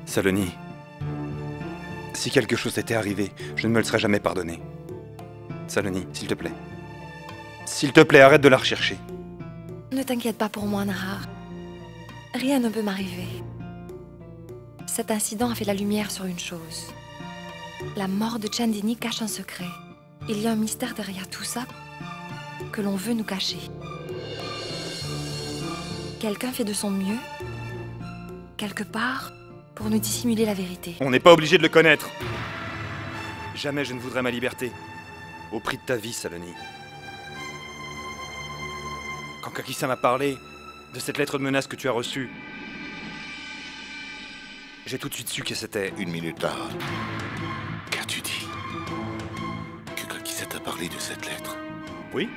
Saloni, si quelque chose était arrivé, je ne me le serais jamais pardonné. Saloni, s'il te plaît. S'il te plaît, arrête de la rechercher. Ne t'inquiète pas pour moi, Nahar. Rien ne peut m'arriver. Cet incident a fait la lumière sur une chose. La mort de Chandini cache un secret. Il y a un mystère derrière tout ça que l'on veut nous cacher. Quelqu'un fait de son mieux, quelque part, pour nous dissimuler la vérité. On n'est pas obligé de le connaître. Jamais je ne voudrais ma liberté. Au prix de ta vie, Saloni. Quand Kakissa m'a parlé de cette lettre de menace que tu as reçue, j'ai tout de suite su que c'était... Une minute tard. Qu'as-tu dit? Que Kakissa t'a parlé de cette lettre? Oui?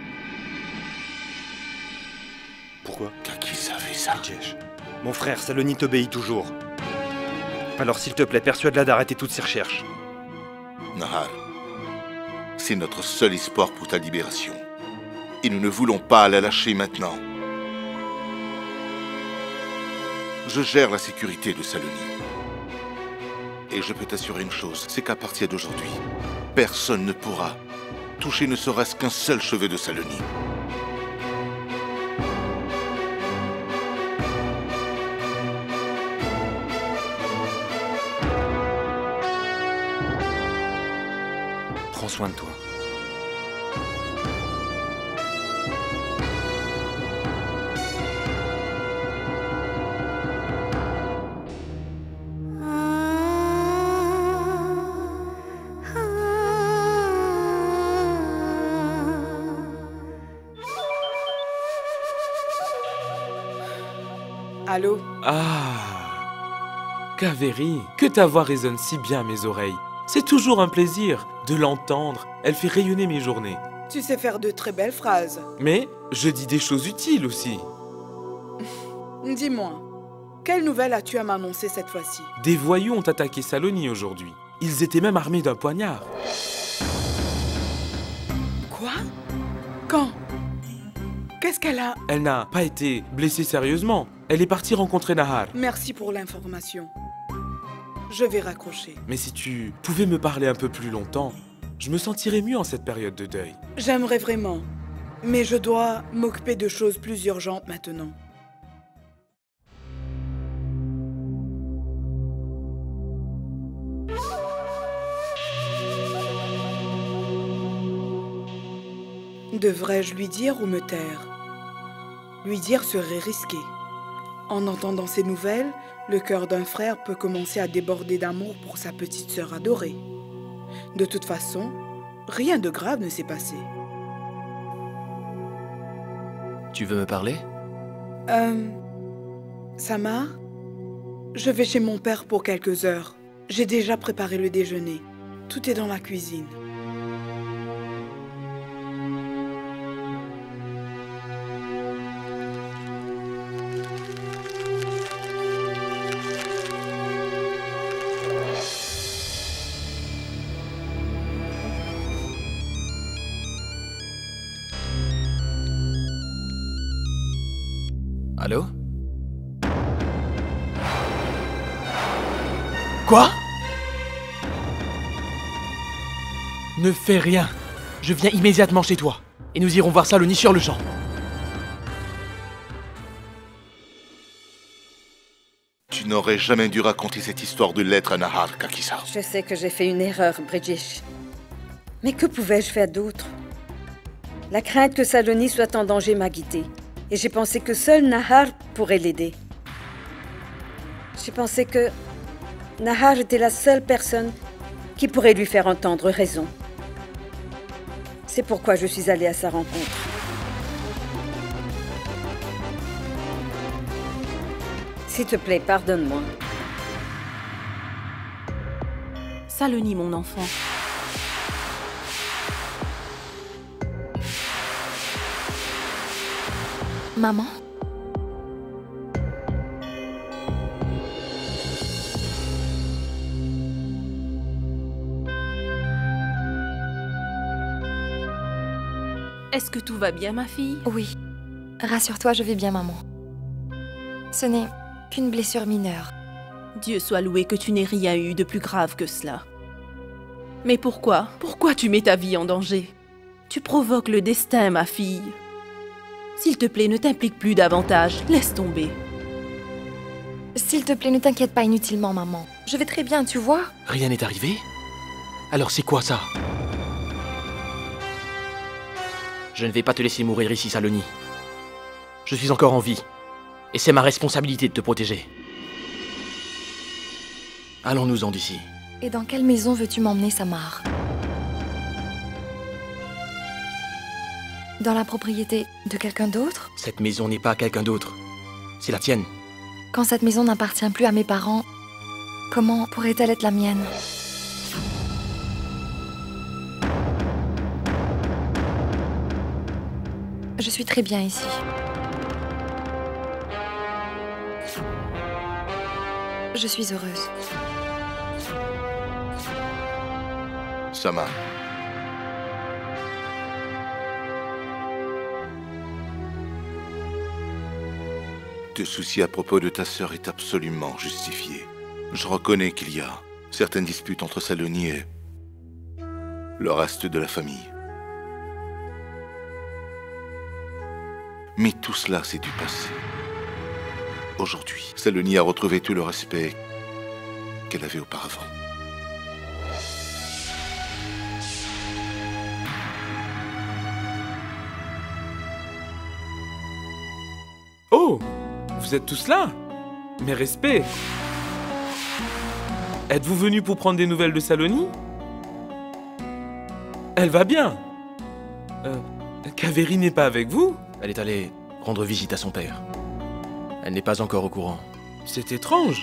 Pourquoi? Kakissa fait ça. Rajesh, mon frère, Saloni t'obéit toujours. Alors s'il te plaît, persuade-la d'arrêter toutes ses recherches. Nahar, c'est notre seul espoir pour ta libération. Et nous ne voulons pas la lâcher maintenant. Je gère la sécurité de Saloni. Et je peux t'assurer une chose, c'est qu'à partir d'aujourd'hui, personne ne pourra toucher ne serait-ce qu'un seul cheveu de Saloni. Prends soin de toi. Allô? Ah, Kaveri, que ta voix résonne si bien à mes oreilles. C'est toujours un plaisir de l'entendre. Elle fait rayonner mes journées. Tu sais faire de très belles phrases. Mais je dis des choses utiles aussi. Dis-moi, quelle nouvelle as-tu à m'annoncer cette fois-ci? Des voyous ont attaqué Saloni aujourd'hui. Ils étaient même armés d'un poignard. Quoi? Quand? Qu'est-ce qu'elle a? Elle n'a pas été blessée sérieusement. Elle est partie rencontrer Nahar. Merci pour l'information. Je vais raccrocher. Mais si tu pouvais me parler un peu plus longtemps, je me sentirais mieux en cette période de deuil. J'aimerais vraiment, mais je dois m'occuper de choses plus urgentes maintenant. Devrais-je lui dire ou me taire? Lui dire serait risqué. En entendant ces nouvelles, le cœur d'un frère peut commencer à déborder d'amour pour sa petite sœur adorée. De toute façon, rien de grave ne s'est passé. Tu veux me parler? Samar, je vais chez mon père pour quelques heures. J'ai déjà préparé le déjeuner. Tout est dans la cuisine. Allô? Quoi? Ne fais rien. Je viens immédiatement chez toi. Et nous irons voir Saloni sur le champ. Tu n'aurais jamais dû raconter cette histoire de lettre à Nahar, Kakissa. Je sais que j'ai fait une erreur, Bridgish. Mais que pouvais-je faire d'autre? La crainte que Saloni soit en danger m'a guidée. Et j'ai pensé que seul Nahar pourrait l'aider. J'ai pensé que Nahar était la seule personne qui pourrait lui faire entendre raison. C'est pourquoi je suis allée à sa rencontre. S'il te plaît, pardonne-moi. Saloni, mon enfant. Maman? Est-ce que tout va bien, ma fille? Oui. Rassure-toi, je vais bien, maman. Ce n'est qu'une blessure mineure. Dieu soit loué que tu n'aies rien eu de plus grave que cela. Mais pourquoi? Pourquoi tu mets ta vie en danger? Tu provoques le destin, ma fille. S'il te plaît, ne t'implique plus davantage. Laisse tomber. S'il te plaît, ne t'inquiète pas inutilement, maman. Je vais très bien, tu vois? Rien n'est arrivé? Alors c'est quoi ça? Je ne vais pas te laisser mourir ici, Saloni. Je suis encore en vie. Et c'est ma responsabilité de te protéger. Allons-nous-en d'ici. Et dans quelle maison veux-tu m'emmener, Samar? Dans la propriété de quelqu'un d'autre? Cette maison n'est pas à quelqu'un d'autre. C'est la tienne. Quand cette maison n'appartient plus à mes parents, comment pourrait-elle être la mienne? Je suis très bien ici. Je suis heureuse. Sama. Te soucier à propos de ta sœur est absolument justifié. Je reconnais qu'il y a certaines disputes entre Saloni et le reste de la famille. Mais tout cela, c'est du passé. Aujourd'hui, Saloni a retrouvé tout le respect qu'elle avait auparavant. Oh, vous êtes tous là? Mes respects. Êtes-vous venus pour prendre des nouvelles de Saloni? Elle va bien. Kaveri n'est pas avec vous? Elle est allée rendre visite à son père. Elle n'est pas encore au courant. C'est étrange.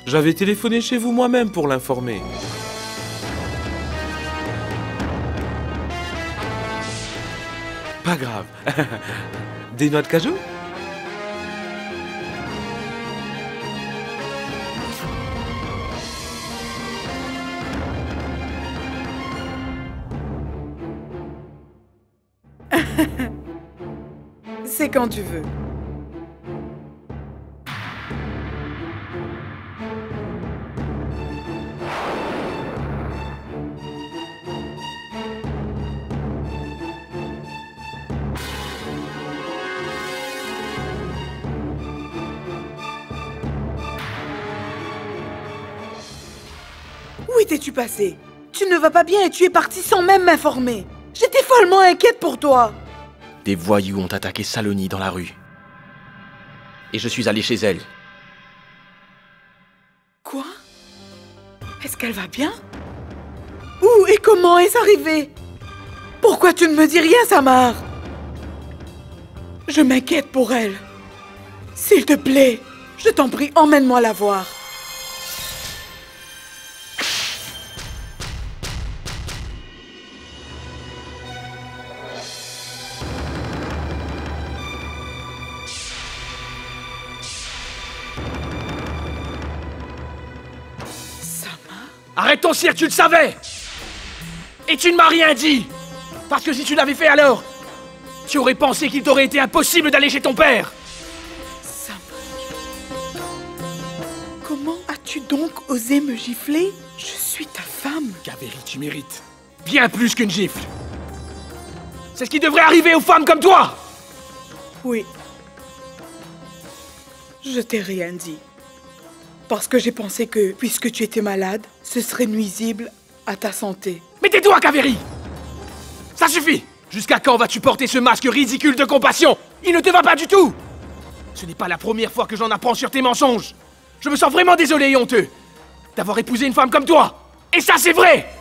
J'avais téléphoné chez vous moi-même pour l'informer. Pas grave. Des noix de cajou? C'est quand tu veux. Où étais-tu passé? Tu ne vas pas bien et tu es parti sans même m'informer. J'étais follement inquiète pour toi. Des voyous ont attaqué Saloni dans la rue. Et je suis allé chez elle. Quoi? Est-ce qu'elle va bien? Où et comment est-ce arrivé? Pourquoi tu ne me dis rien, Samar? Je m'inquiète pour elle. S'il te plaît, je t'en prie, emmène-moi la voir. Arrête ton cirque, tu le savais! Et tu ne m'as rien dit! Parce que si tu l'avais fait alors, tu aurais pensé qu'il t'aurait été impossible d'aller chez ton père! Samar, comment as-tu donc osé me gifler? Je suis ta femme. Kaveri, tu mérites bien plus qu'une gifle! C'est ce qui devrait arriver aux femmes comme toi! Oui. Je t'ai rien dit. Parce que j'ai pensé que, puisque tu étais malade, ce serait nuisible à ta santé. Mais tais-toi, Kaveri! Ça suffit! Jusqu'à quand vas-tu porter ce masque ridicule de compassion? Il ne te va pas du tout! Ce n'est pas la première fois que j'en apprends sur tes mensonges! Je me sens vraiment désolé et honteux d'avoir épousé une femme comme toi! Et ça, c'est vrai!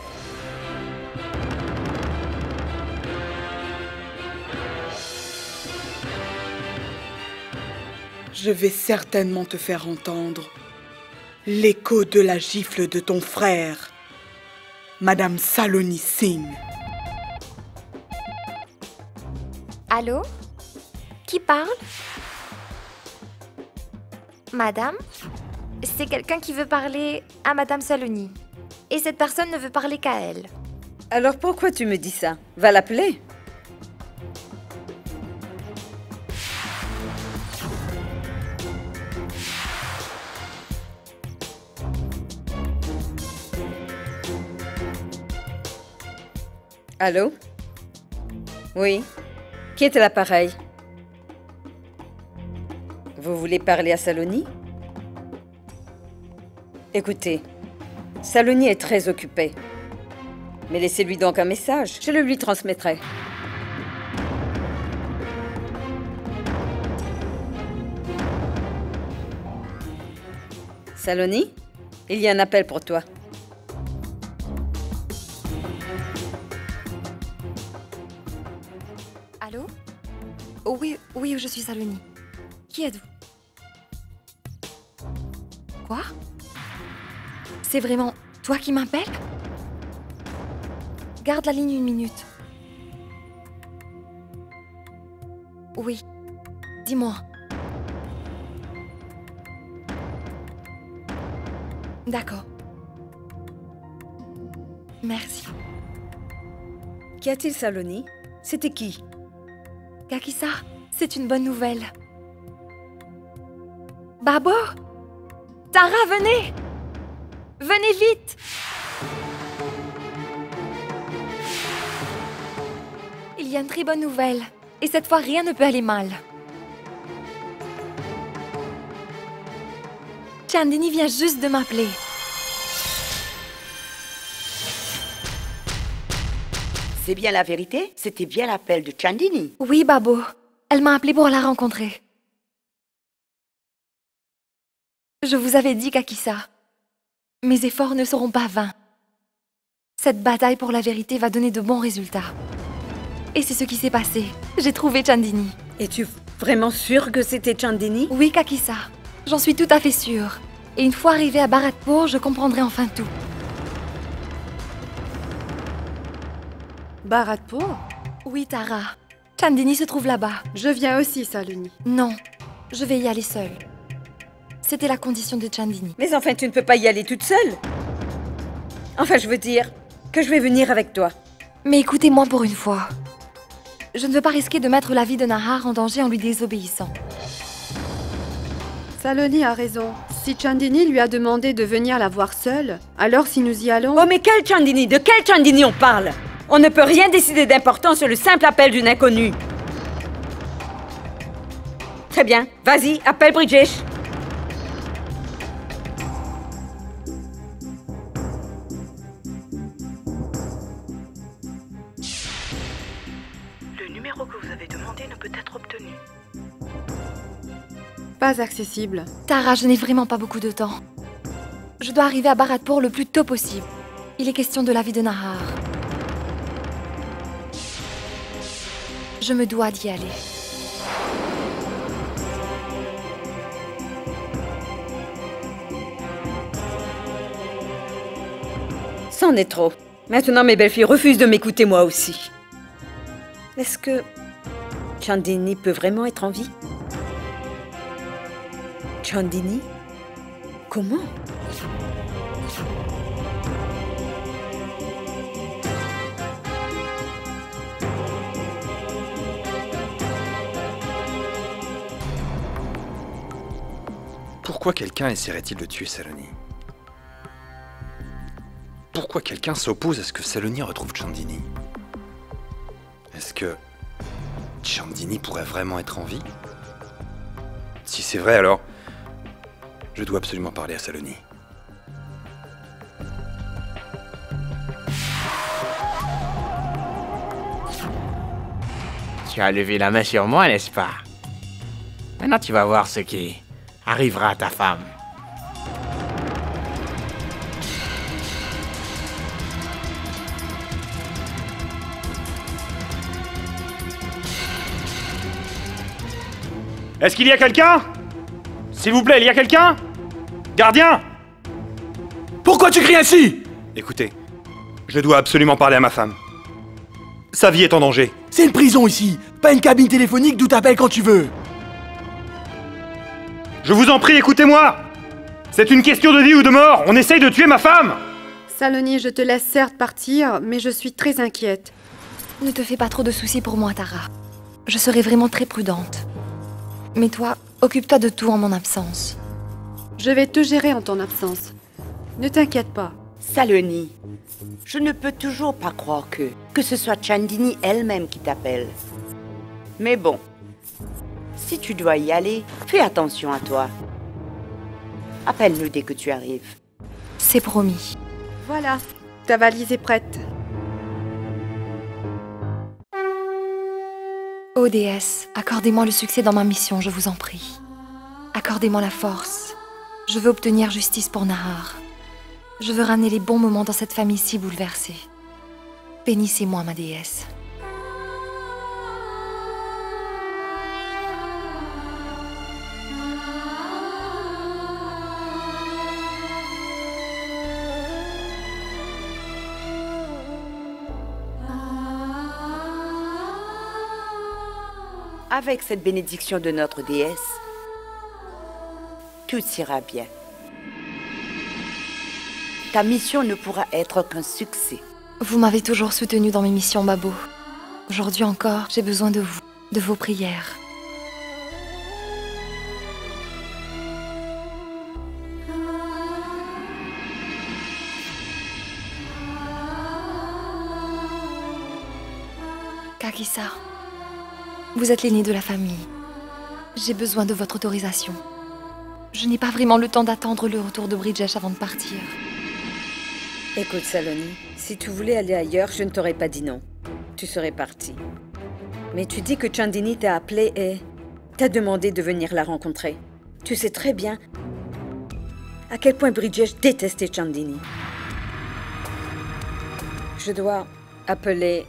Je vais certainement te faire entendre l'écho de la gifle de ton frère, Madame Saloni Singh. Allô? Qui parle? Madame? C'est quelqu'un qui veut parler à Madame Saloni. Et cette personne ne veut parler qu'à elle. Alors pourquoi tu me dis ça? Va l'appeler. Allô? Oui. Qui est à l'appareil? Vous voulez parler à Saloni? Écoutez, Saloni est très occupée. Mais laissez-lui donc un message, je le lui transmettrai. Saloni, il y a un appel pour toi. Allô? Oh, oui, je suis Saloni. Qui êtes-vous? Quoi? C'est vraiment toi qui m'appelles? Garde la ligne 1 minute. Oui. Dis-moi. D'accord. Merci. Qu'y a-t-il, Saloni? C'était qui? Kakissa, c'est une bonne nouvelle. Babo! Tara, venez! Venez vite! Il y a une très bonne nouvelle. Et cette fois, rien ne peut aller mal. Chandini vient juste de m'appeler. C'est bien la vérité? C'était bien l'appel de Chandini. Oui, Babo. Elle m'a appelé pour la rencontrer. Je vous avais dit, Kakissa. Mes efforts ne seront pas vains. Cette bataille pour la vérité va donner de bons résultats. Et c'est ce qui s'est passé. J'ai trouvé Chandini. Es-tu vraiment sûre que c'était Chandini? Oui, Kakissa. J'en suis tout à fait sûre. Et une fois arrivée à Bharatpur, je comprendrai enfin tout. Bharatpur? Oui, Tara. Chandini se trouve là-bas. Je viens aussi, Saloni. Non, je vais y aller seule. C'était la condition de Chandini. Mais enfin, tu ne peux pas y aller toute seule. Enfin, je veux dire que je vais venir avec toi. Mais écoutez-moi pour une fois. Je ne veux pas risquer de mettre la vie de Nahar en danger en lui désobéissant. Saloni a raison. Si Chandini lui a demandé de venir la voir seule, alors si nous y allons... Oh, mais quel Chandini? De quel Chandini on parle? On ne peut rien décider d'important sur le simple appel d'une inconnue. Très bien, vas-y, appelle Bridgesh. Le numéro que vous avez demandé ne peut être obtenu. Pas accessible. Tara, je n'ai vraiment pas beaucoup de temps. Je dois arriver à Bharatpur le plus tôt possible. Il est question de la vie de Nahar. Je me dois d'y aller. C'en est trop. Maintenant, mes belles filles refusent de m'écouter moi aussi. Est-ce que Chandini peut vraiment être en vie? Chandini? Comment? Pourquoi quelqu'un essaierait-il de tuer Saloni? Pourquoi quelqu'un s'oppose à ce que Saloni retrouve Chandini? Est-ce que Chandini pourrait vraiment être en vie? Si c'est vrai, alors je dois absolument parler à Saloni. Tu as levé la main sur moi, n'est-ce pas? Maintenant, tu vas voir ce qui arrivera à ta femme. Est-ce qu'il y a quelqu'un? S'il vous plaît, il y a quelqu'un? Gardien! Pourquoi tu cries ainsi? Écoutez, je dois absolument parler à ma femme. Sa vie est en danger. C'est une prison ici, pas une cabine téléphonique d'où t'appelles quand tu veux. Je vous en prie, écoutez-moi! C'est une question de vie ou de mort! On essaye de tuer ma femme! Saloni, je te laisse certes partir, mais je suis très inquiète. Ne te fais pas trop de soucis pour moi, Tara. Je serai vraiment très prudente. Mais toi, occupe-toi de tout en mon absence. Je vais te gérer en ton absence. Ne t'inquiète pas. Saloni, je ne peux toujours pas croire que ce soit Chandini elle-même qui t'appelle. Mais bon, si tu dois y aller, fais attention à toi. Appelle-nous dès que tu arrives. C'est promis. Voilà, ta valise est prête. Ô déesse, accordez-moi le succès dans ma mission, je vous en prie. Accordez-moi la force. Je veux obtenir justice pour Nahar. Je veux ramener les bons moments dans cette famille si bouleversée. Bénissez-moi, ma déesse. Avec cette bénédiction de notre déesse, tout ira bien. Ta mission ne pourra être qu'un succès. Vous m'avez toujours soutenu dans mes missions, Babo. Aujourd'hui encore, j'ai besoin de vous, de vos prières. Kakissa, vous êtes l'aîné de la famille. J'ai besoin de votre autorisation. Je n'ai pas vraiment le temps d'attendre le retour de Bridgesh avant de partir. Écoute, Saloni, si tu voulais aller ailleurs, je ne t'aurais pas dit non. Tu serais partie. Mais tu dis que Chandini t'a appelé et t'a demandé de venir la rencontrer. Tu sais très bien à quel point Bridgesh détestait Chandini. Je dois appeler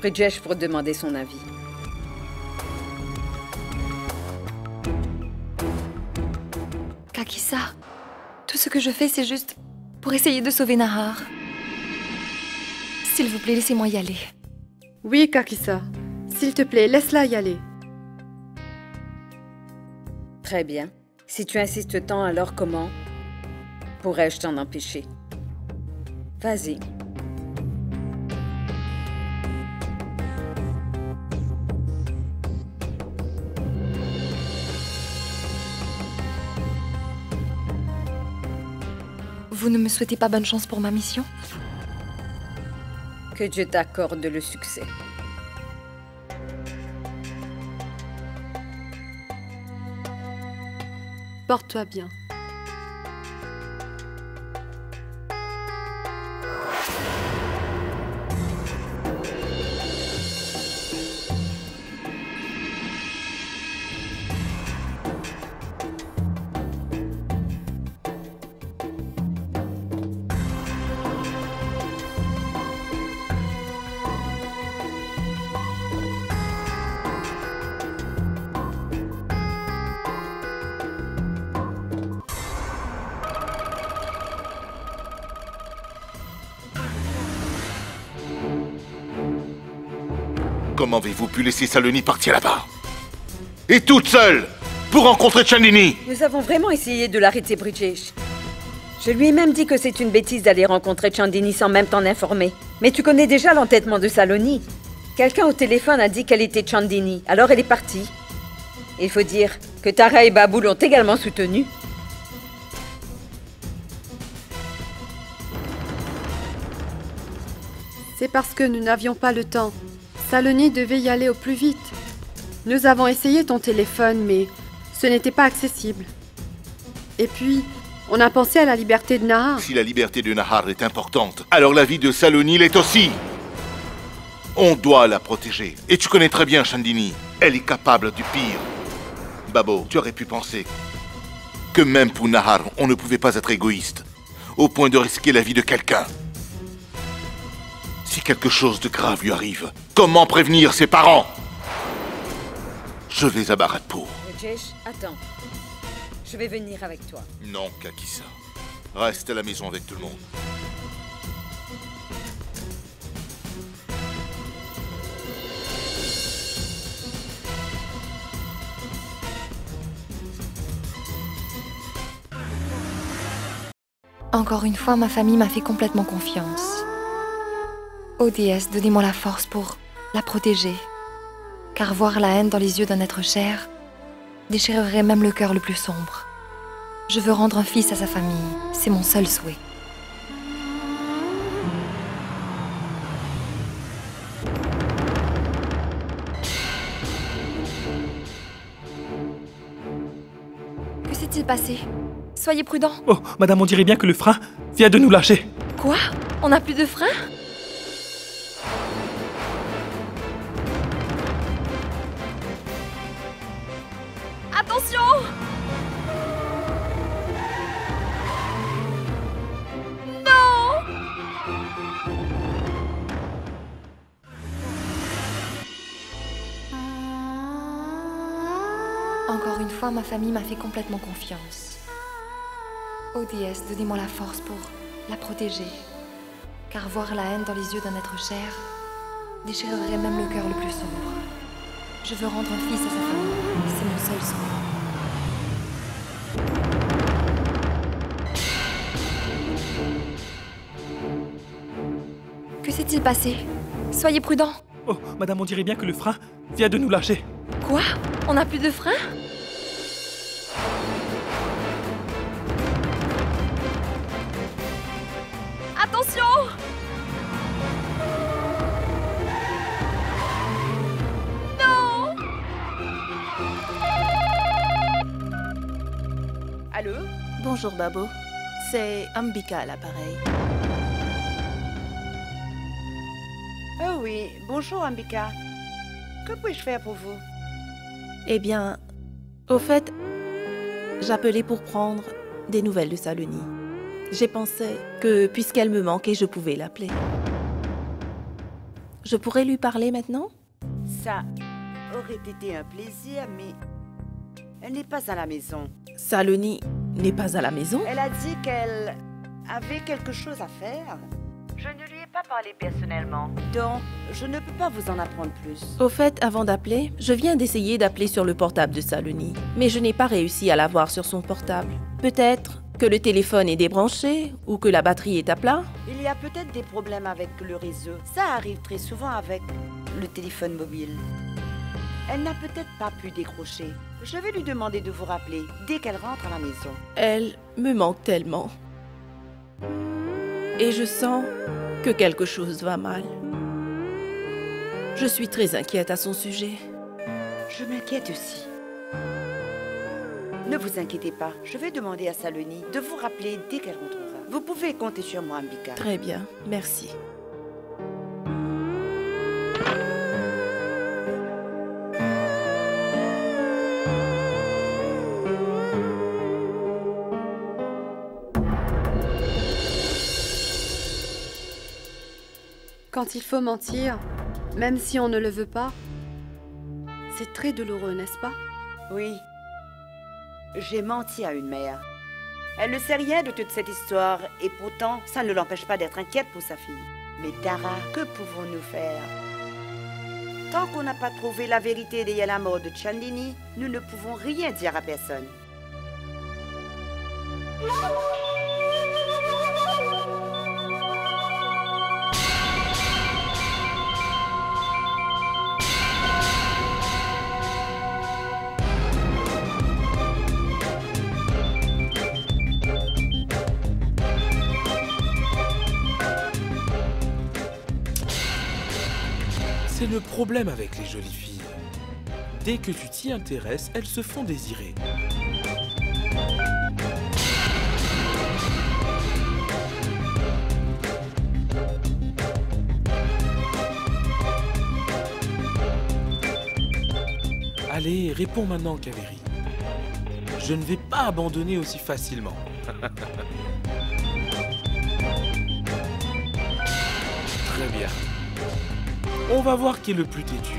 Bridgesh pour demander son avis. Kakissa, tout ce que je fais, c'est juste pour essayer de sauver Nahar. S'il vous plaît, laissez-moi y aller. Oui, Kakissa. S'il te plaît, laisse-la y aller. Très bien. Si tu insistes tant, alors comment pourrais-je t'en empêcher? Vas-y. Vous ne me souhaitez pas bonne chance pour ma mission? Que Dieu t'accorde le succès. Porte-toi bien. Comment avez-vous pu laisser Saloni partir là-bas? Et toute seule, pour rencontrer Chandini? Nous avons vraiment essayé de l'arrêter, Bridgesh. Je lui ai même dit que c'est une bêtise d'aller rencontrer Chandini sans même t'en informer. Mais tu connais déjà l'entêtement de Saloni. Quelqu'un au téléphone a dit qu'elle était Chandini, alors elle est partie. Il faut dire que Tara et Babou l'ont également soutenue. C'est parce que nous n'avions pas le temps. Saloni devait y aller au plus vite. Nous avons essayé ton téléphone, mais ce n'était pas accessible. Et puis, on a pensé à la liberté de Nahar. Si la liberté de Nahar est importante, alors la vie de Saloni l'est aussi. On doit la protéger. Et tu connais très bien Chandini. Elle est capable du pire. Babo, tu aurais pu penser que même pour Nahar, on ne pouvait pas être égoïste, au point de risquer la vie de quelqu'un. Si quelque chose de grave lui arrive, comment prévenir ses parents? Je vais à Bharatpur. Bridgesh, attends. Je vais venir avec toi. Non, Kakissa. Reste à la maison avec tout le monde. Encore une fois, ma famille m'a fait complètement confiance. Ô déesse, donnez-moi la force pour la protéger. Car voir la haine dans les yeux d'un être cher déchirerait même le cœur le plus sombre. Je veux rendre un fils à sa famille, c'est mon seul souhait. passé? Soyez prudent. Oh, madame, on dirait bien que le frein vient de nous lâcher. Quoi? On n'a plus de frein? Attention! Non! Encore une fois, ma famille m'a fait complètement confiance. Oh déesse, donnez-moi la force pour la protéger. Car voir la haine dans les yeux d'un être cher déchirerait même le cœur le plus sombre. Je veux rendre un fils à sa famille. C'est mon seul souhait. Que s'est-il passé? Soyez prudent. Oh, madame, on dirait bien que le frein vient de nous lâcher. Quoi? On n'a plus de frein? Attention! Non! Allô? Bonjour Babo, c'est Ambika à l'appareil. Oh oui, bonjour Ambika. Que puis-je faire pour vous? Eh bien, au fait, j'appelais pour prendre des nouvelles de Saloni. J'ai pensé que, puisqu'elle me manquait, je pouvais l'appeler. Je pourrais lui parler maintenant? Ça aurait été un plaisir, mais elle n'est pas à la maison. Saloni n'est pas à la maison? Elle a dit qu'elle avait quelque chose à faire. Je ne lui ai pas parlé personnellement, donc je ne peux pas vous en apprendre plus. Au fait, avant d'appeler, je viens d'essayer d'appeler sur le portable de Saloni, mais je n'ai pas réussi à l'avoir sur son portable. Peut-être que le téléphone est débranché ou que la batterie est à plat? Il y a peut-être des problèmes avec le réseau. Ça arrive très souvent avec le téléphone mobile. Elle n'a peut-être pas pu décrocher. Je vais lui demander de vous rappeler dès qu'elle rentre à la maison. Elle me manque tellement. Et je sens que quelque chose va mal. Je suis très inquiète à son sujet. Je m'inquiète aussi. Ne vous inquiétez pas, je vais demander à Saloni de vous rappeler dès qu'elle rentrera. Vous pouvez compter sur moi, Ambika. Très bien, merci. Quand il faut mentir, même si on ne le veut pas, c'est très douloureux, n'est-ce pas? Oui. J'ai menti à une mère. Elle ne sait rien de toute cette histoire et pourtant, ça ne l'empêche pas d'être inquiète pour sa fille. Mais Tara, que pouvons-nous faire? Tant qu'on n'a pas trouvé la vérité derrière la mort de Chandini, nous ne pouvons rien dire à personne. C'est le problème avec les jolies filles. Dès que tu t'y intéresses, elles se font désirer. Allez, réponds maintenant, Kaveri. Je ne vais pas abandonner aussi facilement. Très bien. On va voir qui est le plus têtu.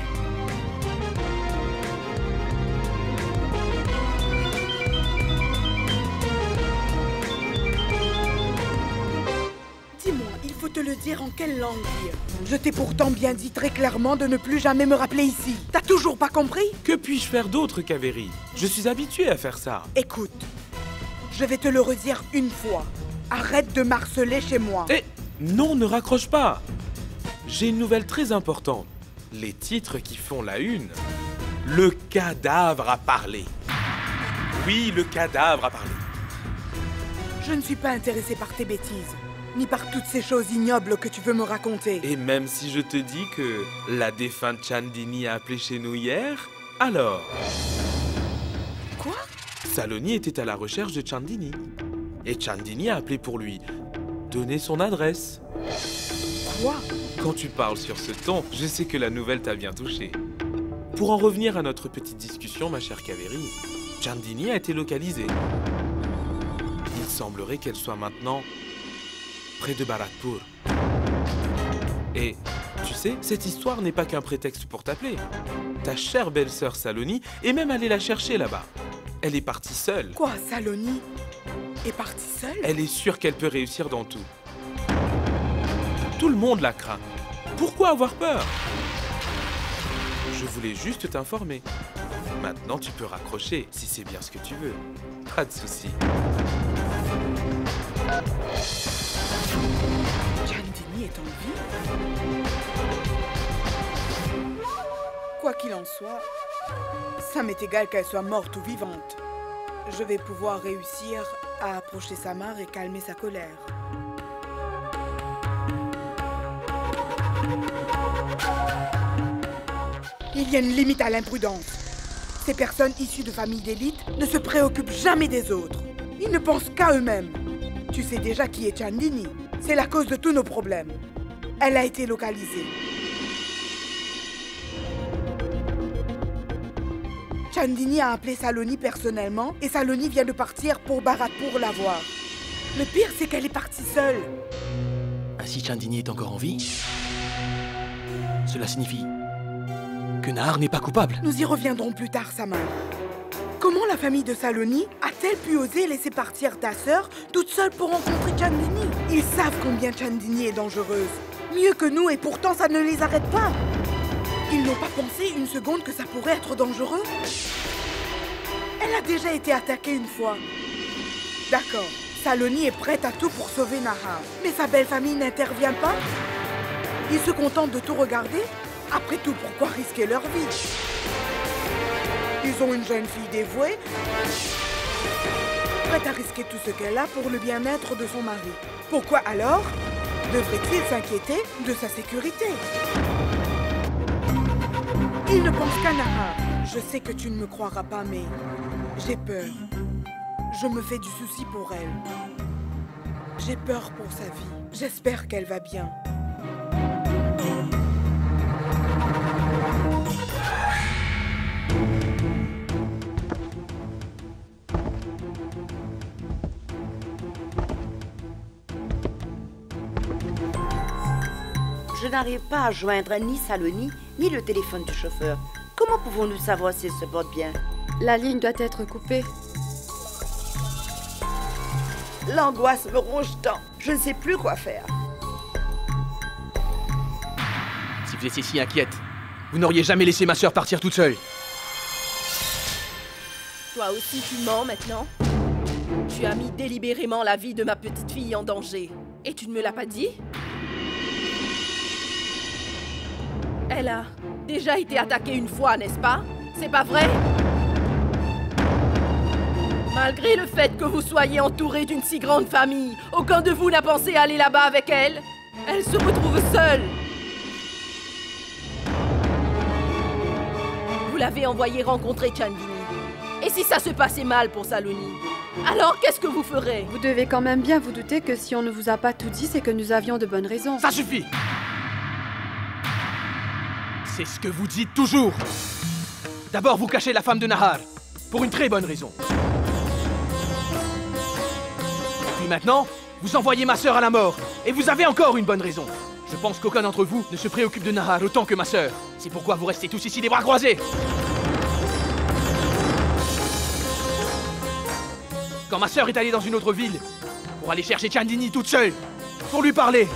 Dis-moi, il faut te le dire en quelle langue dire. Je t'ai pourtant bien dit très clairement de ne plus jamais me rappeler ici. T'as toujours pas compris? Que puis-je faire d'autre, Kaveri? Je suis habitué à faire ça. Écoute, je vais te le redire une fois. Arrête de m'harceler chez moi. Eh, non, ne raccroche pas. J'ai une nouvelle très importante. Les titres qui font la une. Le cadavre a parlé. Oui, le cadavre a parlé. Je ne suis pas intéressée par tes bêtises, ni par toutes ces choses ignobles que tu veux me raconter. Et même si je te dis que la défunte Chandini a appelé chez nous hier, alors... Quoi? Saloni était à la recherche de Chandini. Et Chandini a appelé pour lui donner son adresse. Quoi? Quand tu parles sur ce ton, je sais que la nouvelle t'a bien touché. Pour en revenir à notre petite discussion, ma chère Kaveri, Chandini a été localisée. Il semblerait qu'elle soit maintenant près de Bharatpur. Et tu sais, cette histoire n'est pas qu'un prétexte pour t'appeler. Ta chère belle-sœur Saloni est même allée la chercher là-bas. Elle est partie seule. Quoi, Saloni est partie seule? Elle est sûre qu'elle peut réussir dans tout. Tout le monde la craint. Pourquoi avoir peur? Je voulais juste t'informer. Maintenant, tu peux raccrocher, si c'est bien ce que tu veux. Pas de souci. Chandini est en vie? Quoi qu'il en soit, ça m'est égal qu'elle soit morte ou vivante. Je vais pouvoir réussir à approcher sa mère et calmer sa colère. Il y a une limite à l'imprudence. Ces personnes issues de familles d'élite ne se préoccupent jamais des autres. Ils ne pensent qu'à eux-mêmes. Tu sais déjà qui est Chandini. C'est la cause de tous nos problèmes. Elle a été localisée. Chandini a appelé Saloni personnellement et Saloni vient de partir pour Bharatpur la voir. Le pire, c'est qu'elle est partie seule. Ainsi Chandini est encore en vie? Cela signifie que Nahar n'est pas coupable. Nous y reviendrons plus tard, Samar. Comment la famille de Saloni a-t-elle pu oser laisser partir ta sœur toute seule pour rencontrer Chandini? Ils savent combien Chandini est dangereuse. Mieux que nous et pourtant ça ne les arrête pas. Ils n'ont pas pensé une seconde que ça pourrait être dangereux? Elle a déjà été attaquée une fois. D'accord, Saloni est prête à tout pour sauver Nahar. Mais sa belle famille n'intervient pas? Ils se contentent de tout regarder? Après tout, pourquoi risquer leur vie? Ils ont une jeune fille dévouée, prête à risquer tout ce qu'elle a pour le bien-être de son mari. Pourquoi alors devrait-il s'inquiéter de sa sécurité? Il ne pense qu'à Nahar. Je sais que tu ne me croiras pas, mais j'ai peur. Je me fais du souci pour elle. J'ai peur pour sa vie. J'espère qu'elle va bien. Je n'arrive pas à joindre ni Saloni, ni le téléphone du chauffeur. Comment pouvons-nous savoir s'il se porte bien? La ligne doit être coupée. L'angoisse me ronge tant. Je ne sais plus quoi faire. Si vous étiez si inquiète, vous n'auriez jamais laissé ma sœur partir toute seule. Toi aussi tu mens maintenant? Tu as mis délibérément la vie de ma petite fille en danger. Et tu ne me l'as pas dit? Elle a déjà été attaquée une fois, n'est-ce pas? C'est pas vrai? Malgré le fait que vous soyez entouré d'une si grande famille, aucun de vous n'a pensé aller là-bas avec elle. Elle se retrouve seule. Vous l'avez envoyée rencontrer Chandini. Et si ça se passait mal pour Saloni? Alors qu'est-ce que vous ferez? Vous devez quand même bien vous douter que si on ne vous a pas tout dit, c'est que nous avions de bonnes raisons. Ça suffit! C'est ce que vous dites toujours. D'abord, vous cachez la femme de Nahar, pour une très bonne raison. Et puis maintenant, vous envoyez ma sœur à la mort, et vous avez encore une bonne raison. Je pense qu'aucun d'entre vous ne se préoccupe de Nahar autant que ma sœur. C'est pourquoi vous restez tous ici les bras croisés. Quand ma sœur est allée dans une autre ville, pour aller chercher Chandini toute seule, pour lui parler.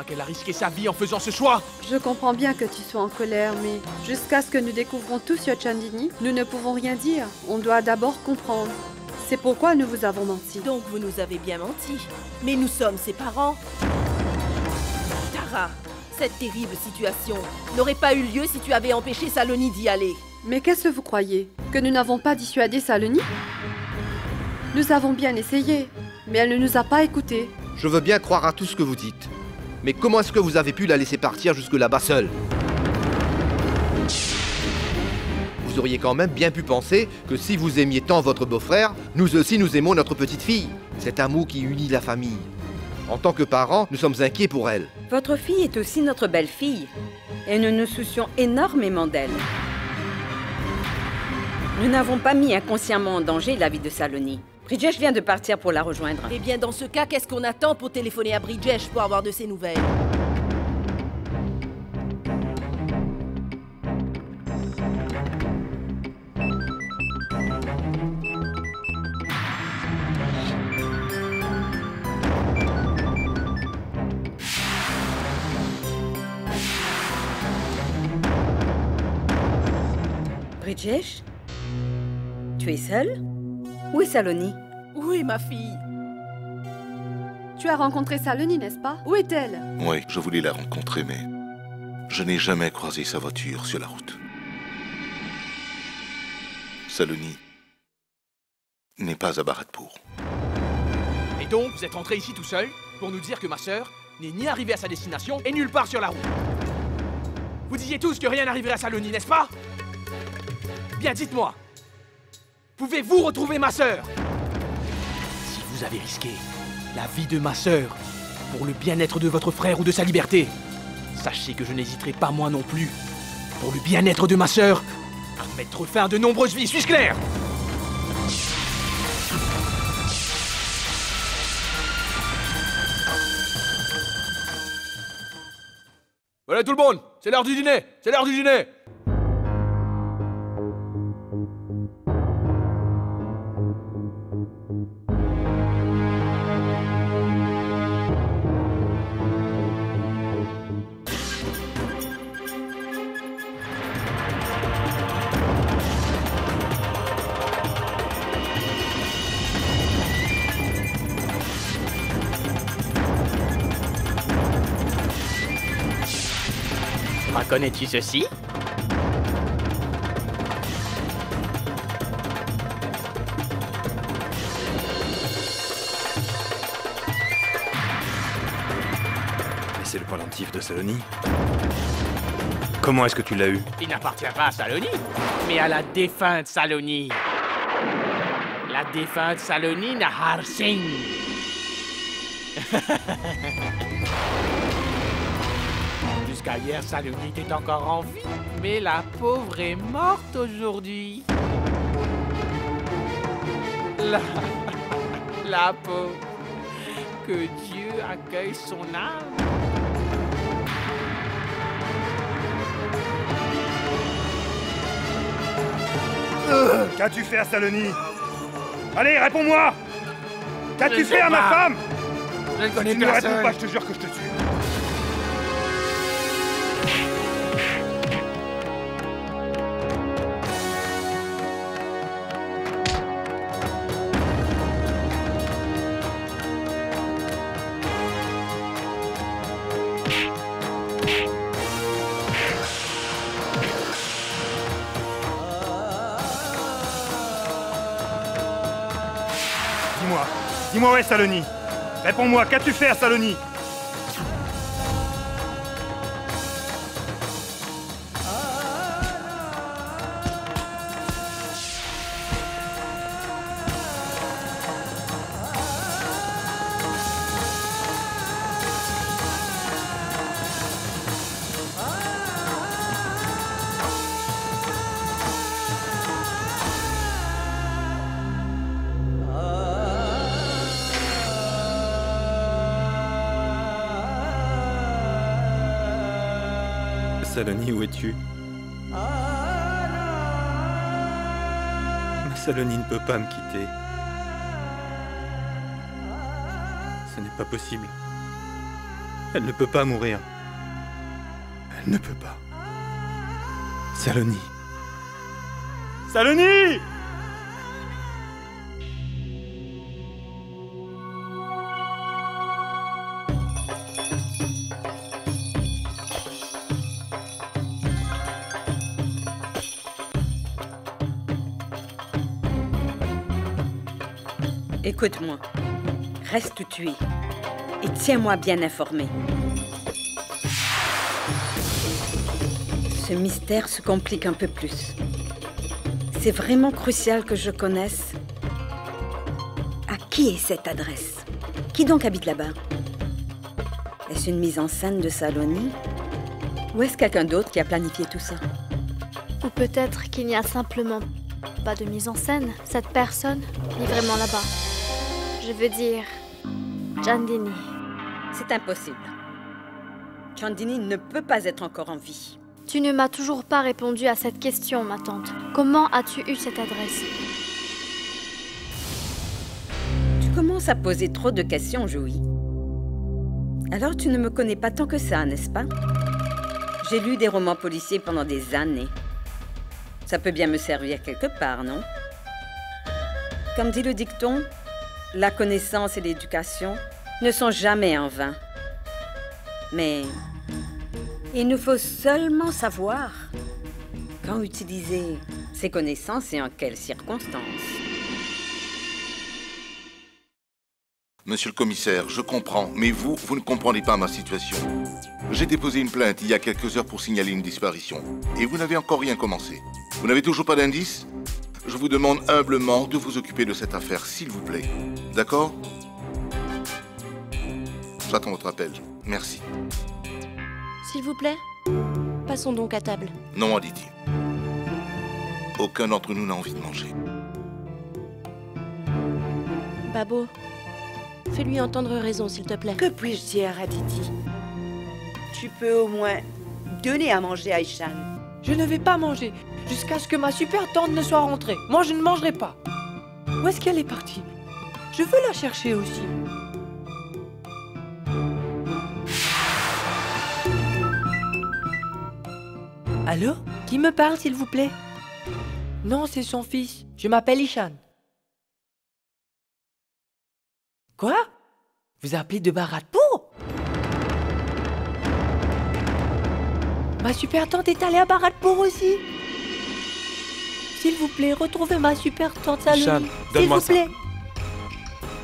Qu'elle a risqué sa vie en faisant ce choix. Je comprends bien que tu sois en colère, mais jusqu'à ce que nous découvrons tout sur Chandini, nous ne pouvons rien dire. On doit d'abord comprendre. C'est pourquoi nous vous avons menti. Donc vous nous avez bien menti. Mais nous sommes ses parents. Tara, cette terrible situation n'aurait pas eu lieu si tu avais empêché Saloni d'y aller. Mais qu'est-ce que vous croyez? Que nous n'avons pas dissuadé Saloni? Nous avons bien essayé, mais elle ne nous a pas écoutés. Je veux bien croire à tout ce que vous dites. Mais comment est-ce que vous avez pu la laisser partir jusque là-bas seule? vous auriez quand même bien pu penser que si vous aimiez tant votre beau-frère, nous aussi nous aimons notre petite fille. Cet amour qui unit la famille. En tant que parents, nous sommes inquiets pour elle. Votre fille est aussi notre belle-fille. Et nous nous soucions énormément d'elle. Nous n'avons pas mis inconsciemment en danger la vie de Saloni. Bridgesh vient de partir pour la rejoindre. Eh bien, dans ce cas, qu'est-ce qu'on attend pour téléphoner à Bridgesh pour avoir de ses nouvelles? Bridgesh? Tu es seule? Où est Saloni? Où est ma fille? Tu as rencontré Saloni, n'est-ce pas? Où est-elle? Oui, je voulais la rencontrer, mais je n'ai jamais croisé sa voiture sur la route. Saloni n'est pas à Bharatpur. Et donc, vous êtes rentré ici tout seul pour nous dire que ma sœur n'est ni arrivée à sa destination et nulle part sur la route. Vous disiez tous que rien n'arriverait à Saloni, n'est-ce pas? Bien, dites-moi. Pouvez-vous retrouver ma sœur? Si vous avez risqué la vie de ma sœur pour le bien-être de votre frère ou de sa liberté, sachez que je n'hésiterai pas moi non plus, pour le bien-être de ma sœur, à mettre fin à de nombreuses vies. Suis-je clair? Voilà tout le monde, c'est l'heure du dîner, c'est l'heure du dîner. Reconnais-tu ceci? Mais c'est le pendentif de Saloni. Comment est-ce que tu l'as eu? Il n'appartient pas à Saloni, mais à la défunte Saloni. La défunte Saloni Nahar Singh. Jusqu'à hier, Saloni était encore en vie, mais la pauvre est morte aujourd'hui. La pauvre. Que Dieu accueille son âme. Qu'as-tu fait à Saloni? Allez, réponds-moi! Qu'as-tu fait à ma femme? Je ne connais Si tu ne personne. réponds pas, je te jure que je te tue. Dis-moi où est Saloni? Réponds-moi, qu'as-tu fait à Saloni? Saloni, où es-tu? Mais Saloni ne peut pas me quitter. Ce n'est pas possible. Elle ne peut pas mourir. Elle ne peut pas. Saloni. Saloni! Écoute-moi. Reste où tu es. Et tiens-moi bien informé. Ce mystère se complique un peu plus. C'est vraiment crucial que je connaisse. À qui est cette adresse? Qui donc habite là-bas? Est-ce une mise en scène de Saloni? Ou est-ce quelqu'un d'autre qui a planifié tout ça? Ou peut-être qu'il n'y a simplement pas de mise en scène. Cette personne est vraiment là-bas. Je veux dire, Chandini. C'est impossible. Chandini ne peut pas être encore en vie. Tu ne m'as toujours pas répondu à cette question, ma tante. Comment as-tu eu cette adresse? Tu commences à poser trop de questions, Joey. Alors tu ne me connais pas tant que ça, n'est-ce pas? J'ai lu des romans policiers pendant des années. Ça peut bien me servir quelque part, non? Comme dit le dicton, la connaissance et l'éducation ne sont jamais en vain. Mais il nous faut seulement savoir quand utiliser ces connaissances et en quelles circonstances. Monsieur le commissaire, je comprends, mais vous ne comprenez pas ma situation. J'ai déposé une plainte il y a quelques heures pour signaler une disparition. Et vous n'avez encore rien commencé. Vous n'avez toujours pas d'indice? Je vous demande humblement de vous occuper de cette affaire, s'il vous plaît. D'accord? J'attends votre appel. Merci. S'il vous plaît, passons donc à table. Non, Aditi. Aucun d'entre nous n'a envie de manger. Babo, fais-lui entendre raison, s'il te plaît. Que puis-je dire, Aditi? Tu peux au moins donner à manger à Ishan. Je ne vais pas manger jusqu'à ce que ma super tante ne soit rentrée. Moi, je ne mangerai pas. Où est-ce qu'elle est partie? Je veux la chercher aussi. Allô? Qui me parle, s'il vous plaît? Non, c'est son fils. Je m'appelle Ishan. Quoi? Vous appelez de Bharatpur? Ma super tante est allée à Bharatpur aussi. S'il vous plaît, retrouvez ma super tante Saloni. Ishan, S'il donne-moi vous plaît.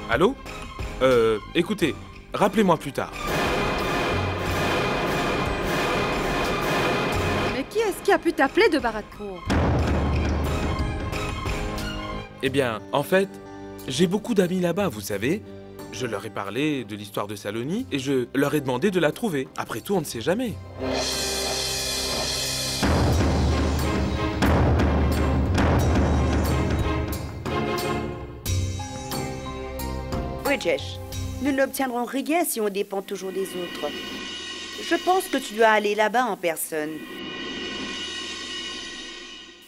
Allô? Écoutez, rappelez-moi plus tard. Mais qui est-ce qui a pu t'appeler de Bharatpur? Eh bien, en fait, j'ai beaucoup d'amis là-bas, vous savez. Je leur ai parlé de l'histoire de Saloni et je leur ai demandé de la trouver. Après tout, on ne sait jamais. Bridgesh, nous n'obtiendrons rien si on dépend toujours des autres. Je pense que tu dois aller là-bas en personne.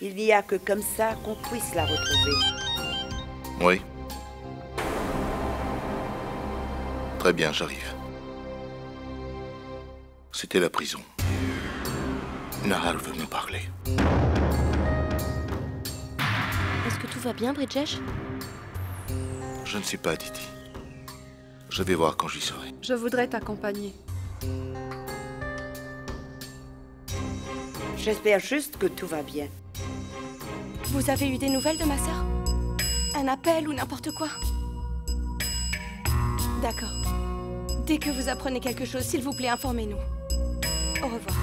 Il n'y a que comme ça qu'on puisse la retrouver. Oui. Très bien, j'arrive. C'était la prison. Nahar veut nous parler. Est-ce que tout va bien, Bridgesh? Je ne sais pas, Aditi. Je vais voir quand j'y serai. Je voudrais t'accompagner. J'espère juste que tout va bien. Vous avez eu des nouvelles de ma sœur? Un appel ou n'importe quoi? D'accord. Dès que vous apprenez quelque chose, s'il vous plaît, informez-nous. Au revoir.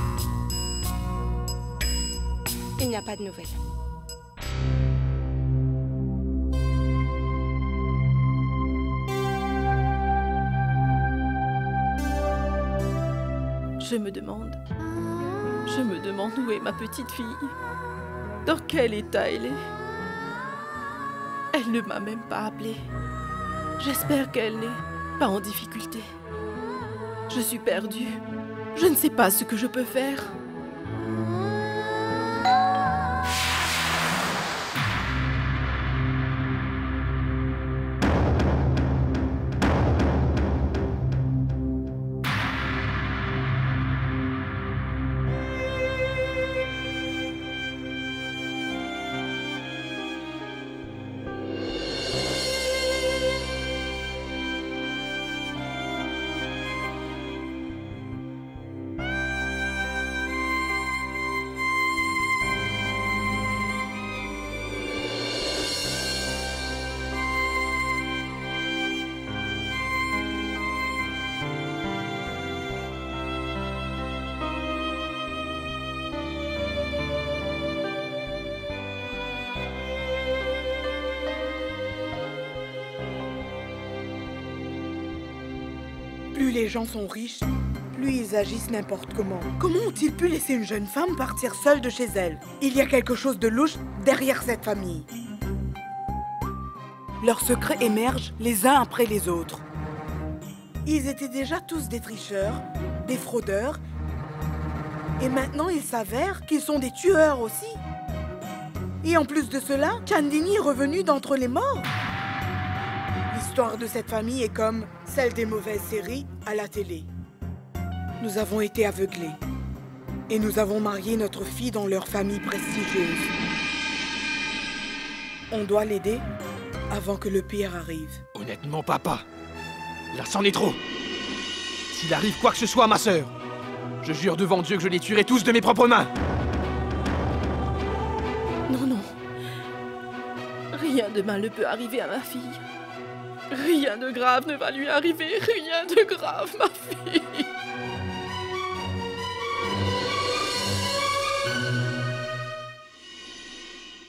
Il n'y a pas de nouvelles. Je me demande où est ma petite fille. Dans quel état elle est? Elle ne m'a même pas appelée. J'espère qu'elle n'est pas en difficulté. Je suis perdue. Je ne sais pas ce que je peux faire. Plus les gens sont riches, plus ils agissent n'importe comment. Comment ont-ils pu laisser une jeune femme partir seule de chez elle? Il y a quelque chose de louche derrière cette famille. Leurs secrets émergent les uns après les autres. Ils étaient déjà tous des tricheurs, des fraudeurs, et maintenant il s'avère qu'ils sont des tueurs aussi. Et en plus de cela, Chandini est revenu d'entre les morts. L'histoire de cette famille est comme celle des mauvaises séries à la télé. Nous avons été aveuglés. Et nous avons marié notre fille dans leur famille prestigieuse. On doit l'aider avant que le pire arrive. Honnêtement, papa, là c'en est trop. S'il arrive quoi que ce soit à ma sœur, je jure devant Dieu que je les tuerai tous de mes propres mains. Non, non. Rien de mal ne peut arriver à ma fille. Rien de grave ne va lui arriver. Rien de grave, ma fille.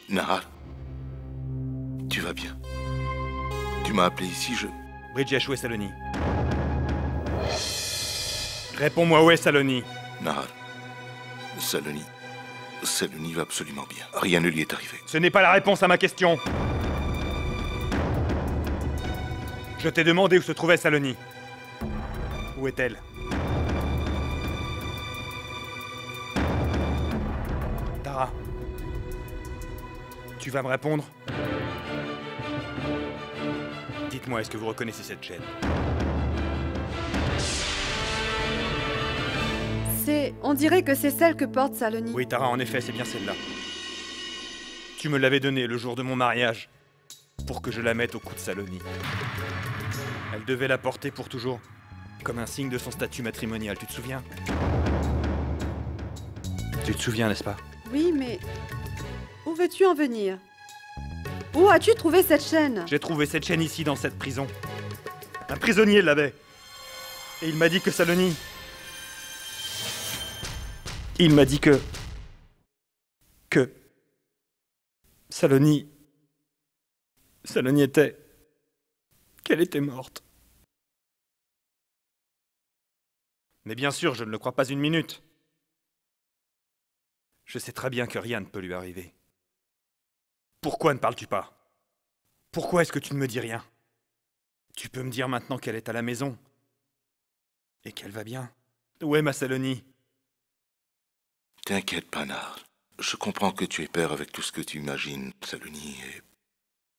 Nahar, tu vas bien. Tu m'as appelé ici, Bridgesh, où est Saloni? Réponds-moi, où est Saloni? Nahar, Saloni va absolument bien. Rien ne lui est arrivé. Ce n'est pas la réponse à ma question. Je t'ai demandé où se trouvait Saloni. Où est-elle? Tara, tu vas me répondre? Dites-moi, est-ce que vous reconnaissez cette chaîne? On dirait que c'est celle que porte Saloni. Oui, Tara, en effet, c'est bien celle-là. Tu me l'avais donnée le jour de mon mariage, pour que je la mette au cou de Saloni. Elle devait la porter pour toujours, comme un signe de son statut matrimonial, tu te souviens? Tu te souviens, n'est-ce pas? Oui, mais où veux-tu en venir? Où as-tu trouvé cette chaîne? J'ai trouvé cette chaîne ici, dans cette prison. Un prisonnier l'avait. Et il m'a dit que Saloni... Il m'a dit que Saloni était... qu'elle était morte. Mais bien sûr, je ne le crois pas une minute. Je sais très bien que rien ne peut lui arriver. Pourquoi ne parles-tu pas? Pourquoi est-ce que tu ne me dis rien? Tu peux me dire maintenant qu'elle est à la maison et qu'elle va bien. Où est ma Saloni? T'inquiète pas, Nahar. Je comprends que tu aies peur avec tout ce que tu imagines, Saloni, et...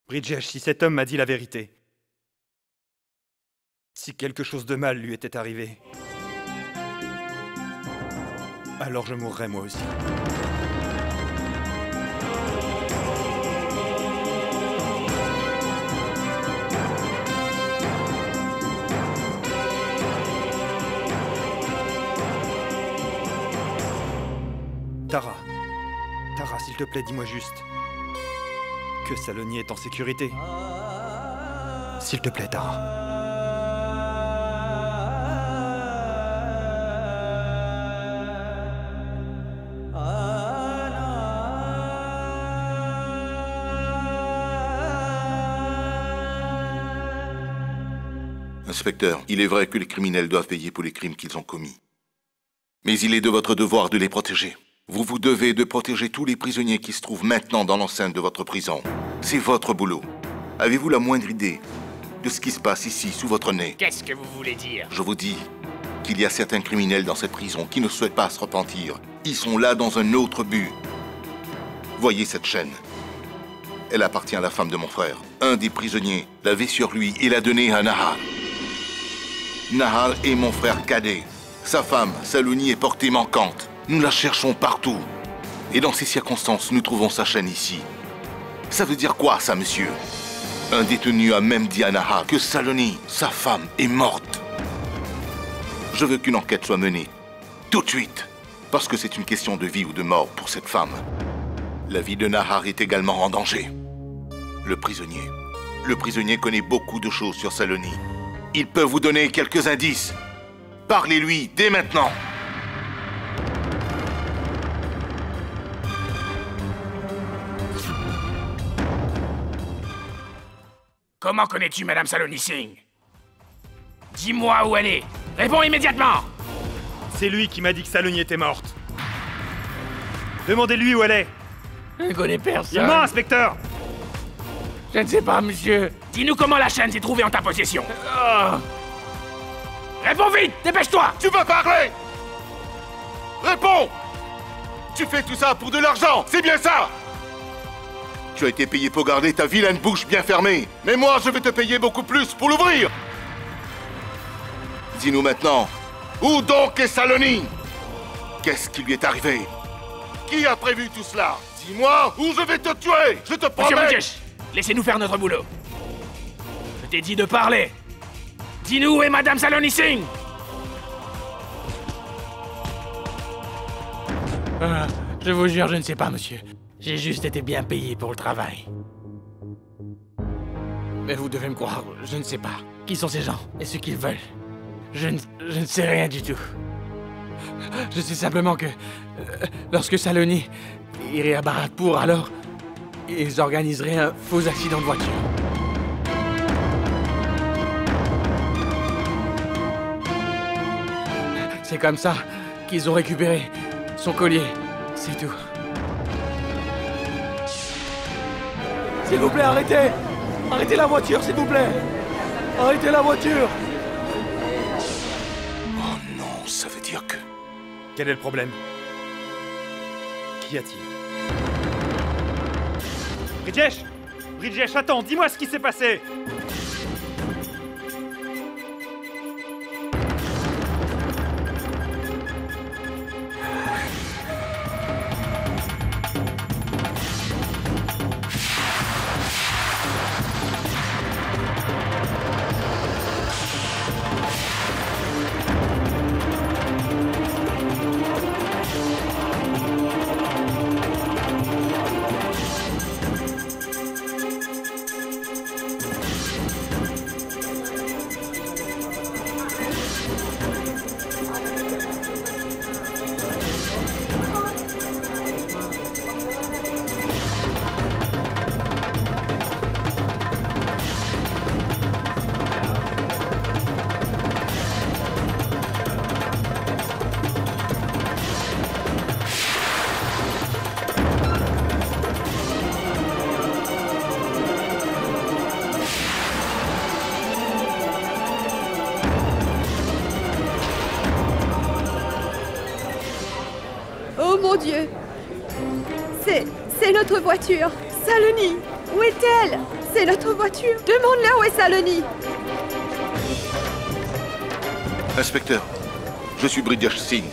Bridgesh, si cet homme m'a dit la vérité, si quelque chose de mal lui était arrivé, alors je mourrais moi aussi. Tara, s'il te plaît, dis-moi juste que Saloni est en sécurité. S'il te plaît, Tara. Inspecteur, il est vrai que les criminels doivent payer pour les crimes qu'ils ont commis. Mais il est de votre devoir de les protéger. Vous vous devez de protéger tous les prisonniers qui se trouvent maintenant dans l'enceinte de votre prison. C'est votre boulot. Avez-vous la moindre idée de ce qui se passe ici, sous votre nez? Qu'est-ce que vous voulez dire? Je vous dis qu'il y a certains criminels dans cette prison qui ne souhaitent pas se repentir. Ils sont là dans un autre but. Voyez cette chaîne. Elle appartient à la femme de mon frère. Un des prisonniers l'avait sur lui et l'a donnée à Nahar. Nahar est mon frère cadet. Sa femme, Saloni, est portée manquante. Nous la cherchons partout. Et dans ces circonstances, nous trouvons sa chaîne ici. Ça veut dire quoi, ça, monsieur? Un détenu a même dit à Nahar que Saloni, sa femme, est morte. Je veux qu'une enquête soit menée. Tout de suite. Parce que c'est une question de vie ou de mort pour cette femme. La vie de Nahar est également en danger. Le prisonnier connaît beaucoup de choses sur Saloni. Il peut vous donner quelques indices. Parlez-lui dès maintenant. Comment connais-tu Madame Saloni Singh? Dis-moi où elle est. Réponds immédiatement! C'est lui qui m'a dit que Saloni était morte. Demandez-lui où elle est. Je ne connais personne. Il ment, inspecteur! Je ne sais pas, monsieur. Dis-nous comment la chaîne s'est trouvée en ta possession. Oh. Réponds vite, dépêche-toi! Tu vas parler! Réponds! Tu fais tout ça pour de l'argent, c'est bien ça? Tu as été payé pour garder ta vilaine bouche bien fermée. Mais moi, je vais te payer beaucoup plus pour l'ouvrir. Dis-nous maintenant, où donc est Saloni? Qu'est-ce qui lui est arrivé? Qui a prévu tout cela? Dis-moi ou je vais te tuer! Je te promets! Monsieur Bridges, laissez-nous faire notre boulot. Je t'ai dit de parler. Dis-nous où est Madame Saloni Singh? Je vous jure, je ne sais pas, monsieur. J'ai juste été bien payé pour le travail. Mais vous devez me croire, je ne sais pas. Qui sont ces gens et ce qu'ils veulent? Je ne sais rien du tout. Je sais simplement que... lorsque Saloni irait à Bharatpur, alors... ils organiseraient un faux accident de voiture. C'est comme ça qu'ils ont récupéré son collier. C'est tout. S'il vous plaît, arrêtez! Arrêtez la voiture, s'il vous plaît! Arrêtez la voiture! Oh non, ça veut dire que... Quel est le problème? Qu'y a-t-il? Bridges! Bridges, attends, dis-moi ce qui s'est passé! Oh mon Dieu! C'est notre voiture! Saloni! Où est-elle? C'est notre voiture! Demande-leur où est Saloni! Inspecteur, je suis Bridges Singh.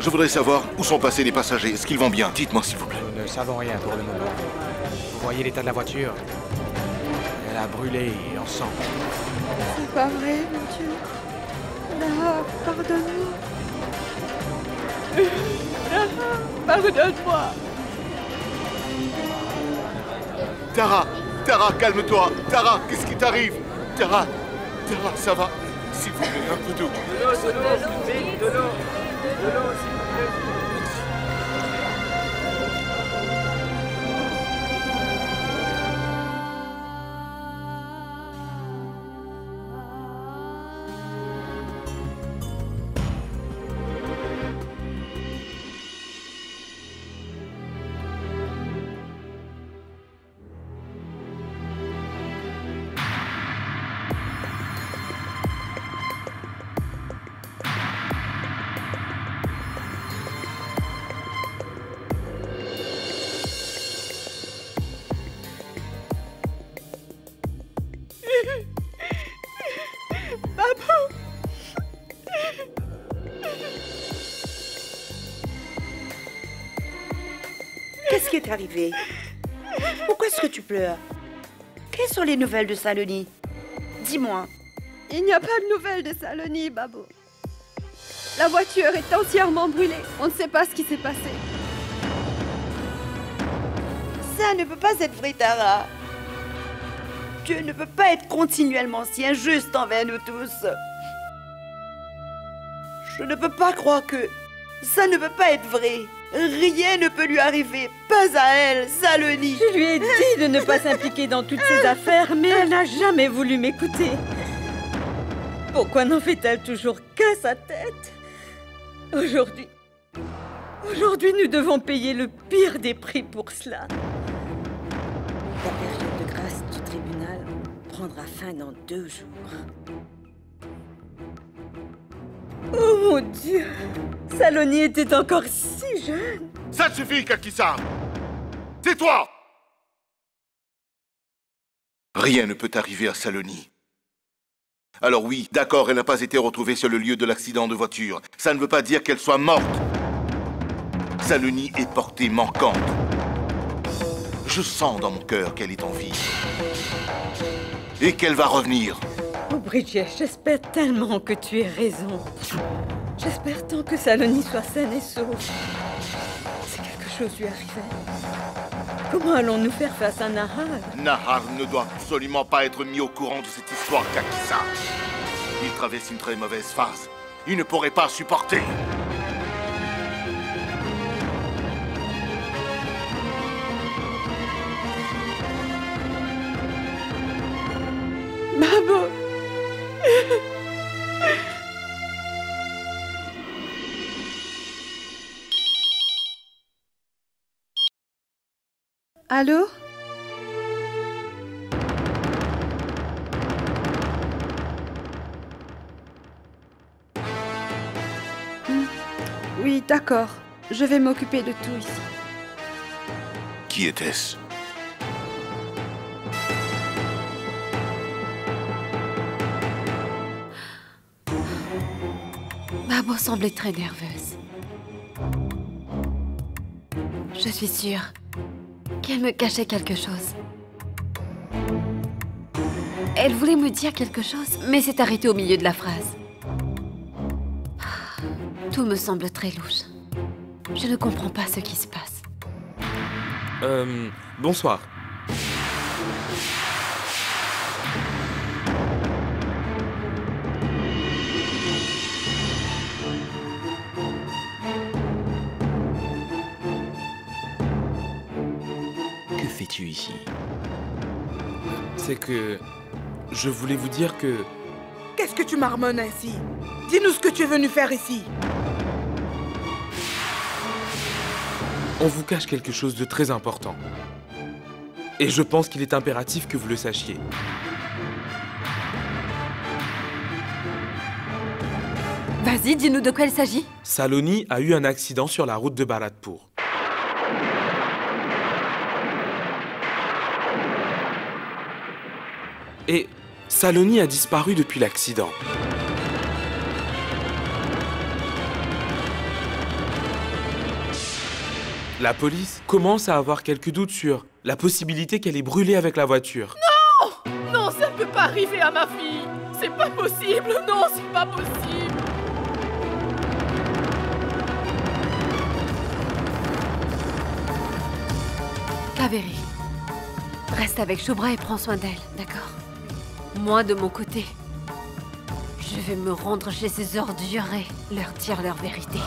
Je voudrais savoir où sont passés les passagers. Est-ce qu'ils vont bien? Dites-moi s'il vous plaît. Nous ne savons rien pour le moment. Vous voyez l'état de la voiture? Elle a brûlé en sang. C'est pas vrai, mon Dieu! Nahar, pardonne-moi! Nahar, pardonne-moi! Tara, calme-toi. Tara, qu'est-ce qui t'arrive? Tara, ça va? S'il vous plaît, un peu d'eau. De l'eau, s'il vous plaît. Qu'est-ce qui est arrivé? Pourquoi est-ce que tu pleures? Quelles sont les nouvelles de Saloni? Dis-moi. Il n'y a pas de nouvelles de Saloni, Babo. La voiture est entièrement brûlée. On ne sait pas ce qui s'est passé. Ça ne peut pas être vrai, Tara. Dieu ne peut pas être continuellement si injuste envers nous tous. Je ne peux pas croire que... ça ne peut pas être vrai. Rien ne peut lui arriver, pas à elle, Saloni. Je lui ai dit de ne pas s'impliquer dans toutes ces affaires, mais elle n'a jamais voulu m'écouter. Pourquoi n'en fait-elle toujours qu'à sa tête? Aujourd'hui, nous devons payer le pire des prix pour cela. La période de grâce du tribunal prendra fin dans 2 jours. Oh mon Dieu! Saloni était encore si jeune! Ça suffit, Kakisa! C'est toi! Rien ne peut arriver à Saloni. Alors oui, d'accord, elle n'a pas été retrouvée sur le lieu de l'accident de voiture. Ça ne veut pas dire qu'elle soit morte. Saloni est portée manquante. Je sens dans mon cœur qu'elle est en vie. Et qu'elle va revenir. Oh Bridget, j'espère tellement que tu aies raison. J'espère tant que Saloni soit saine et sauve. Si quelque chose lui arrivait, comment allons-nous faire face à Nahar? Nahar ne doit absolument pas être mis au courant de cette histoire, Kakisa. Il traverse une très mauvaise phase. Il ne pourrait pas supporter. Maman. Allô? Oui, d'accord. Je vais m'occuper de tout ici. Qui était-ce? Babo semblait très nerveuse. Je suis sûre qu'elle me cachait quelque chose. Elle voulait me dire quelque chose, mais s'est arrêtée au milieu de la phrase. Tout me semble très louche. Je ne comprends pas ce qui se passe. Bonsoir. Que fais-tu ici? C'est que... je voulais vous dire que... Qu'est-ce que tu marmonnes ainsi? Dis-nous ce que tu es venu faire ici. On vous cache quelque chose de très important. Et je pense qu'il est impératif que vous le sachiez. Vas-y, dis-nous de quoi il s'agit. Saloni a eu un accident sur la route de Bharatpur. Et Saloni a disparu depuis l'accident. La police commence à avoir quelques doutes sur la possibilité qu'elle ait brûlé avec la voiture. Non! Non, ça ne peut pas arriver à ma fille! C'est pas possible! Non, c'est pas possible! Kaveri, reste avec Shubhra et prends soin d'elle, d'accord? Moi, de mon côté, je vais me rendre chez ces ordures et leur dire leur vérité.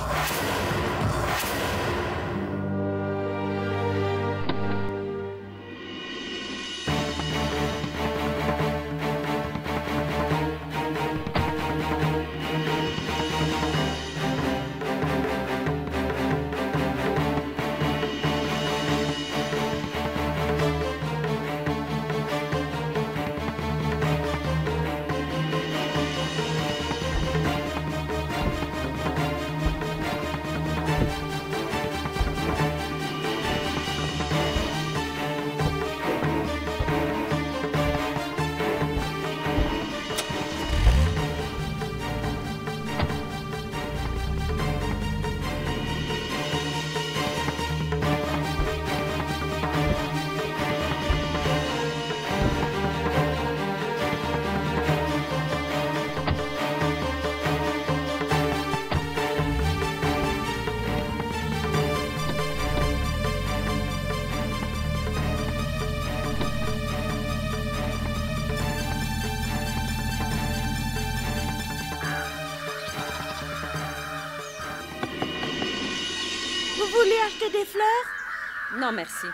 Vous voulez acheter des fleurs? Non, merci.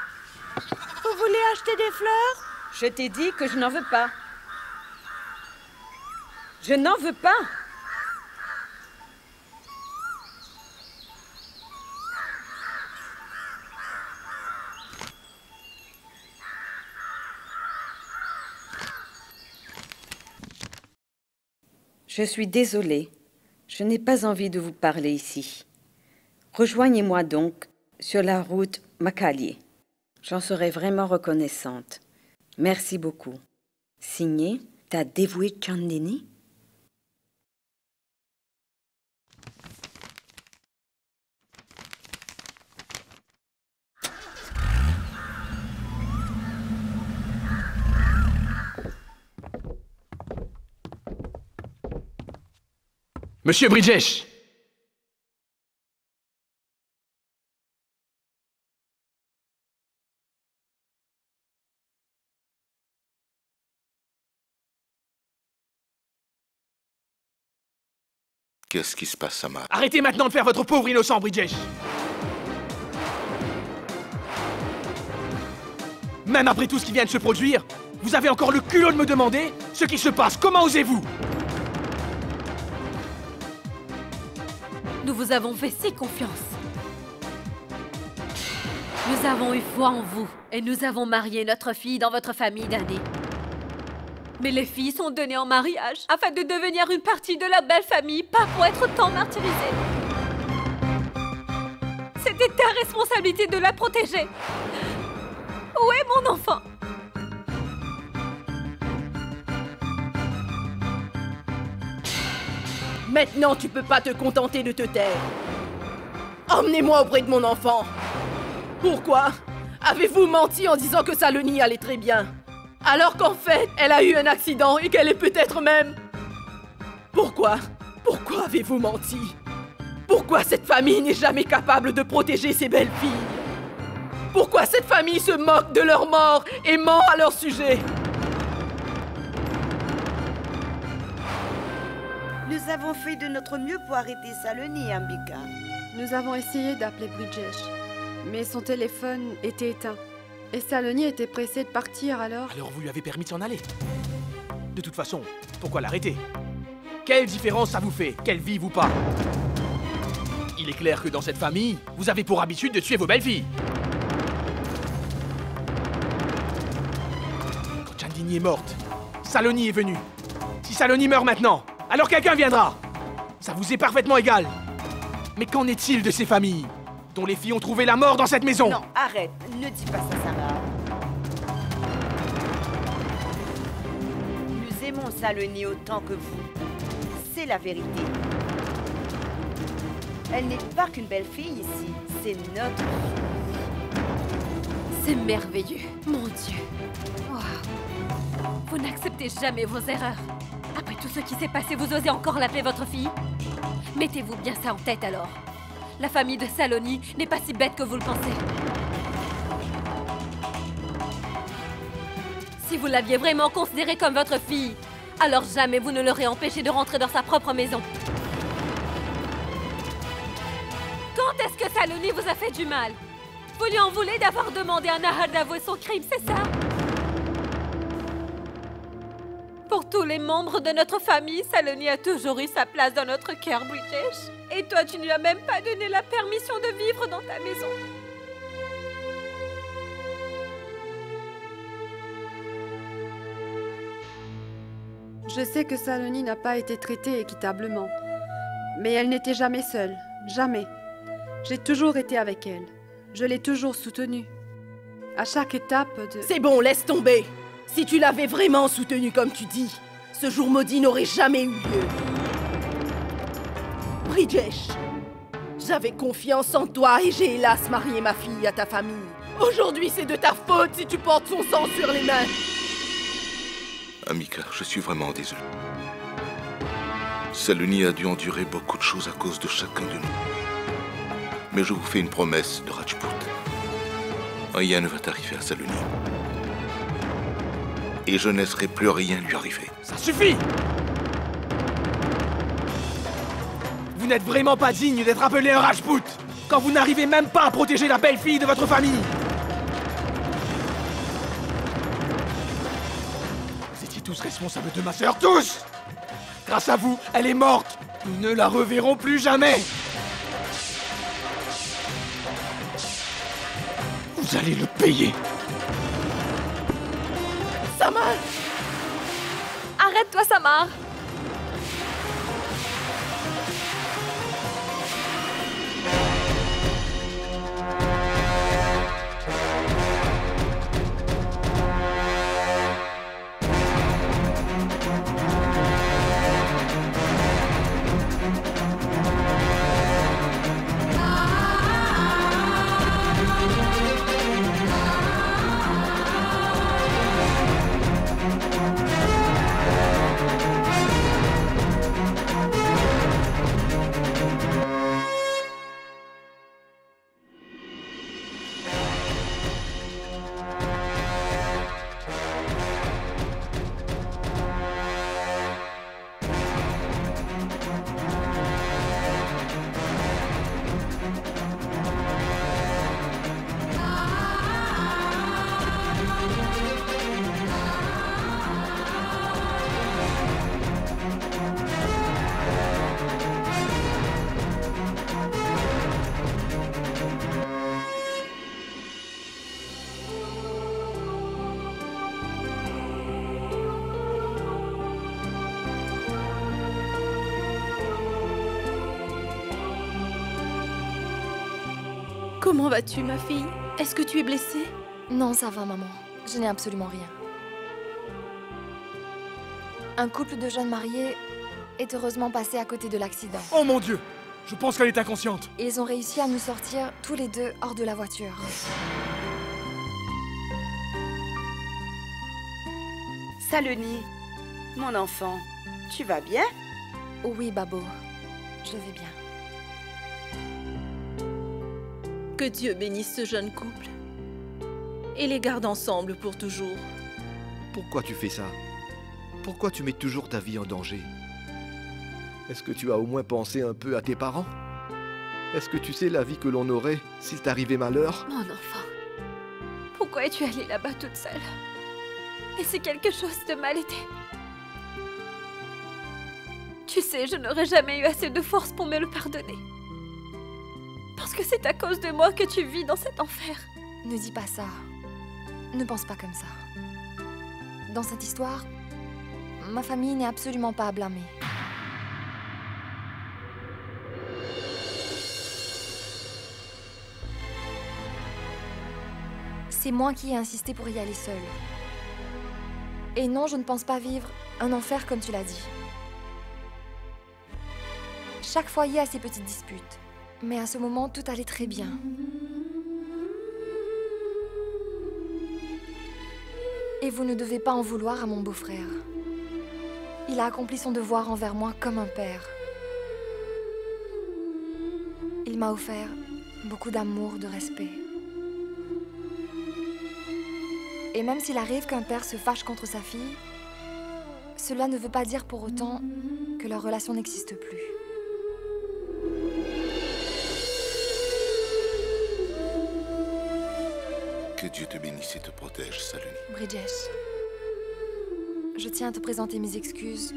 Vous voulez acheter des fleurs? Je t'ai dit que je n'en veux pas. Je n'en veux pas. Je suis désolée. Je n'ai pas envie de vous parler ici. Rejoignez-moi donc sur la route Macalier. J'en serai vraiment reconnaissante. Merci beaucoup. Signé, ta dévouée Chandini. Monsieur Bridgesh! Qu'est-ce qui se passe, Samar? Arrêtez maintenant de faire votre pauvre innocent, Bridgesh! Même après tout ce qui vient de se produire, vous avez encore le culot de me demander ce qui se passe. Comment osez-vous? Nous vous avons fait si confiance. Nous avons eu foi en vous et nous avons marié notre fille dans votre famille d'année. Mais les filles sont données en mariage afin de devenir une partie de la belle famille, pas pour être tant martyrisées. C'était ta responsabilité de la protéger. Où est mon enfant? Maintenant, tu peux pas te contenter de te taire. Emmenez-moi auprès de mon enfant. Pourquoi? Avez-vous menti en disant que Saloni allait très bien? Alors qu'en fait, elle a eu un accident et qu'elle est peut-être même... Pourquoi? Pourquoi avez-vous menti? Pourquoi cette famille n'est jamais capable de protéger ses belles filles? Pourquoi cette famille se moque de leur mort et ment à leur sujet? Nous avons fait de notre mieux pour arrêter Saloni, Ambika. Nous avons essayé d'appeler Bridgesh, mais son téléphone était éteint. Et Saloni était pressée de partir alors... Alors vous lui avez permis de s'en aller? De toute façon, pourquoi l'arrêter? Quelle différence ça vous fait qu'elle vive ou pas? Il est clair que dans cette famille, vous avez pour habitude de tuer vos belles-filles. Quand Chandini est morte, Saloni est venue. Si Saloni meurt maintenant, alors quelqu'un viendra. Ça vous est parfaitement égal. Mais qu'en est-il de ces familles dont les filles ont trouvé la mort dans cette maison? Non, arrête, ne dis pas ça, Sarah. Nous aimons Saloni autant que vous. C'est la vérité. Elle n'est pas qu'une belle fille ici, c'est notre fille. C'est merveilleux, mon Dieu. Wow. Vous n'acceptez jamais vos erreurs. Après tout ce qui s'est passé, vous osez encore l'appeler votre fille? Mettez-vous bien ça en tête alors. La famille de Saloni n'est pas si bête que vous le pensez. Si vous l'aviez vraiment considérée comme votre fille, alors jamais vous ne l'aurez empêchée de rentrer dans sa propre maison. Quand est-ce que Saloni vous a fait du mal? Vous lui en voulez d'avoir demandé à Nahar d'avouer son crime, c'est ça? Pour tous les membres de notre famille, Saloni a toujours eu sa place dans notre cœur, Bridgesh. Et toi, tu ne lui as même pas donné la permission de vivre dans ta maison. Je sais que Saloni n'a pas été traitée équitablement. Mais elle n'était jamais seule. Jamais. J'ai toujours été avec elle. Je l'ai toujours soutenue. À chaque étape de... C'est bon, laisse tomber. Si tu l'avais vraiment soutenue comme tu dis, ce jour maudit n'aurait jamais eu lieu. Bridgesh, j'avais confiance en toi et j'ai hélas marié ma fille à ta famille. Aujourd'hui, c'est de ta faute si tu portes son sang sur les mains. Ambika, je suis vraiment désolé. Saloni a dû endurer beaucoup de choses à cause de chacun de nous. Mais je vous fais une promesse de Rajput. Rien ne va t'arriver à Saloni. Et je ne laisserai plus rien lui arriver. Ça suffit! Vous n'êtes vraiment pas digne d'être appelé un Rajput quand vous n'arrivez même pas à protéger la belle-fille de votre famille. Vous étiez tous responsables de ma sœur, tous! Grâce à vous, elle est morte. Nous ne la reverrons plus jamais. Vous allez le payer. Samar! Arrête-toi, Samar! Comment vas-tu, ma fille? Est-ce que tu es blessée? Non, ça va, maman. Je n'ai absolument rien. Un couple de jeunes mariés est heureusement passé à côté de l'accident. Oh mon Dieu! Je pense qu'elle est inconsciente. Ils ont réussi à nous sortir tous les deux hors de la voiture. Saloni, mon enfant, tu vas bien? Oui, Babo. Je vais bien. Que Dieu bénisse ce jeune couple et les garde ensemble pour toujours. Pourquoi tu fais ça? Pourquoi tu mets toujours ta vie en danger? Est-ce que tu as au moins pensé un peu à tes parents? Est-ce que tu sais la vie que l'on aurait s'il t'arrivait malheur? Mon enfant, pourquoi es-tu allée là-bas toute seule? Et si quelque chose te mal était? Tu sais, je n'aurais jamais eu assez de force pour me le pardonner. Parce que c'est à cause de moi que tu vis dans cet enfer. Ne dis pas ça. Ne pense pas comme ça. Dans cette histoire, ma famille n'est absolument pas à blâmer. C'est moi qui ai insisté pour y aller seule. Et non, je ne pense pas vivre un enfer comme tu l'as dit. Chaque foyer a ses petites disputes. Mais à ce moment, tout allait très bien. Et vous ne devez pas en vouloir à mon beau-frère. Il a accompli son devoir envers moi comme un père. Il m'a offert beaucoup d'amour, de respect. Et même s'il arrive qu'un père se fâche contre sa fille, cela ne veut pas dire pour autant que leur relation n'existe plus. Que Dieu te bénisse et te protège, Saloni. Bridgesh, je tiens à te présenter mes excuses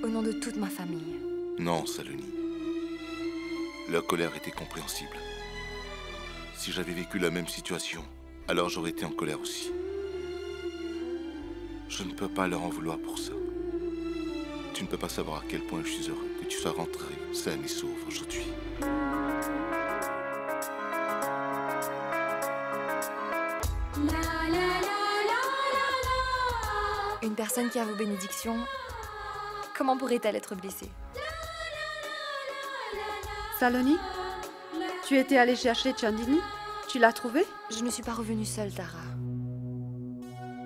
au nom de toute ma famille. Non, Saloni. La colère était compréhensible. Si j'avais vécu la même situation, alors j'aurais été en colère aussi. Je ne peux pas leur en vouloir pour ça. Tu ne peux pas savoir à quel point je suis heureux que tu sois rentrée saine et sauve aujourd'hui. Une personne qui a vos bénédictions, comment pourrait-elle être blessée? Saloni, tu étais allée chercher Chandini? Tu l'as trouvée? Je ne suis pas revenue seule, Tara.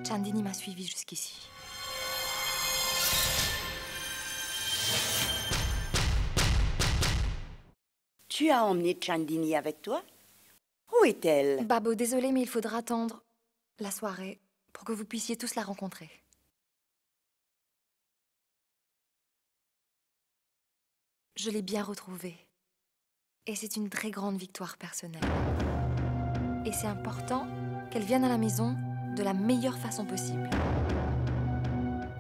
Chandini m'a suivie jusqu'ici. Tu as emmené Chandini avec toi? Où est-elle? Babo, désolée, mais il faudra attendre la soirée pour que vous puissiez tous la rencontrer. Je l'ai bien retrouvée. Et c'est une très grande victoire personnelle. Et c'est important qu'elle vienne à la maison de la meilleure façon possible.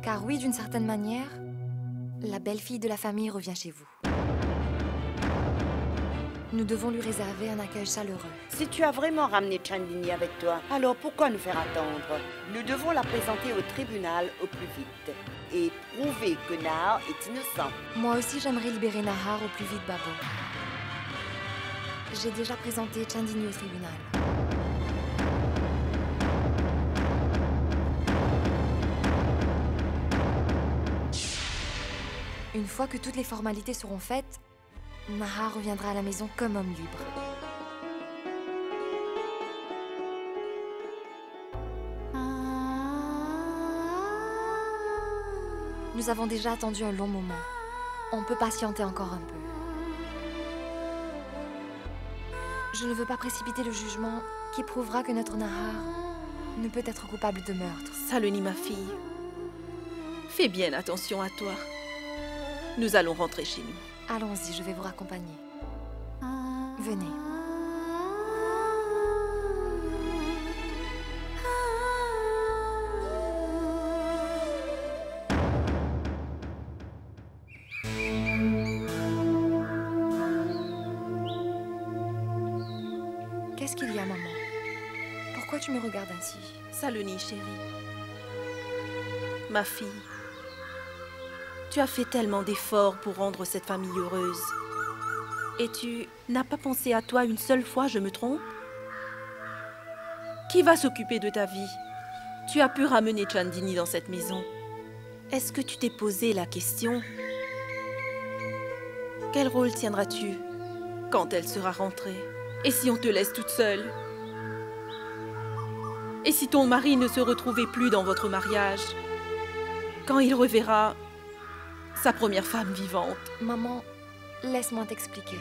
Car oui, d'une certaine manière, La belle-fille de la famille revient chez vous. Nous devons lui réserver un accueil chaleureux. Si tu as vraiment ramené Chandini avec toi, alors pourquoi nous faire attendre? Nous devons la présenter au tribunal au plus vite et prouver que Nahar est innocent. Moi aussi, j'aimerais libérer Nahar au plus vite, Babo. J'ai déjà présenté Chandini au tribunal. Une fois que toutes les formalités seront faites, Nahar reviendra à la maison comme homme libre. Nous avons déjà attendu un long moment. On peut patienter encore un peu. Je ne veux pas précipiter le jugement qui prouvera que notre Nahar ne peut être coupable de meurtre. Saloni, ma fille, fais bien attention à toi. Nous allons rentrer chez nous. Allons-y, je vais vous raccompagner. Venez. Qu'est-ce qu'il y a, maman? Pourquoi tu me regardes ainsi? Saloni, chérie. Ma fille, tu as fait tellement d'efforts pour rendre cette famille heureuse. Et tu n'as pas pensé à toi une seule fois, je me trompe? Qui va s'occuper de ta vie? Tu as pu ramener Chandini dans cette maison. Est-ce que tu t'es posé la question? Quel rôle tiendras-tu quand elle sera rentrée? Et si on te laisse toute seule? Et si ton mari ne se retrouvait plus dans votre mariage? Quand il reverra sa première femme vivante? Maman, laisse-moi t'expliquer.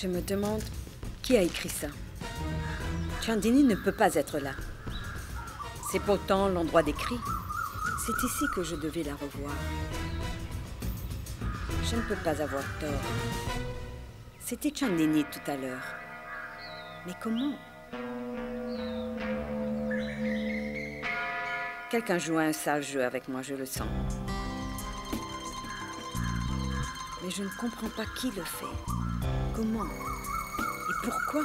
Je me demande qui a écrit ça. Chandini ne peut pas être là. C'est pourtant l'endroit d'écrit. C'est ici que je devais la revoir. Je ne peux pas avoir tort. C'était Chandini tout à l'heure. Mais comment? Quelqu'un joue un sale jeu avec moi, je le sens. Mais je ne comprends pas qui le fait. Comment? Et pourquoi?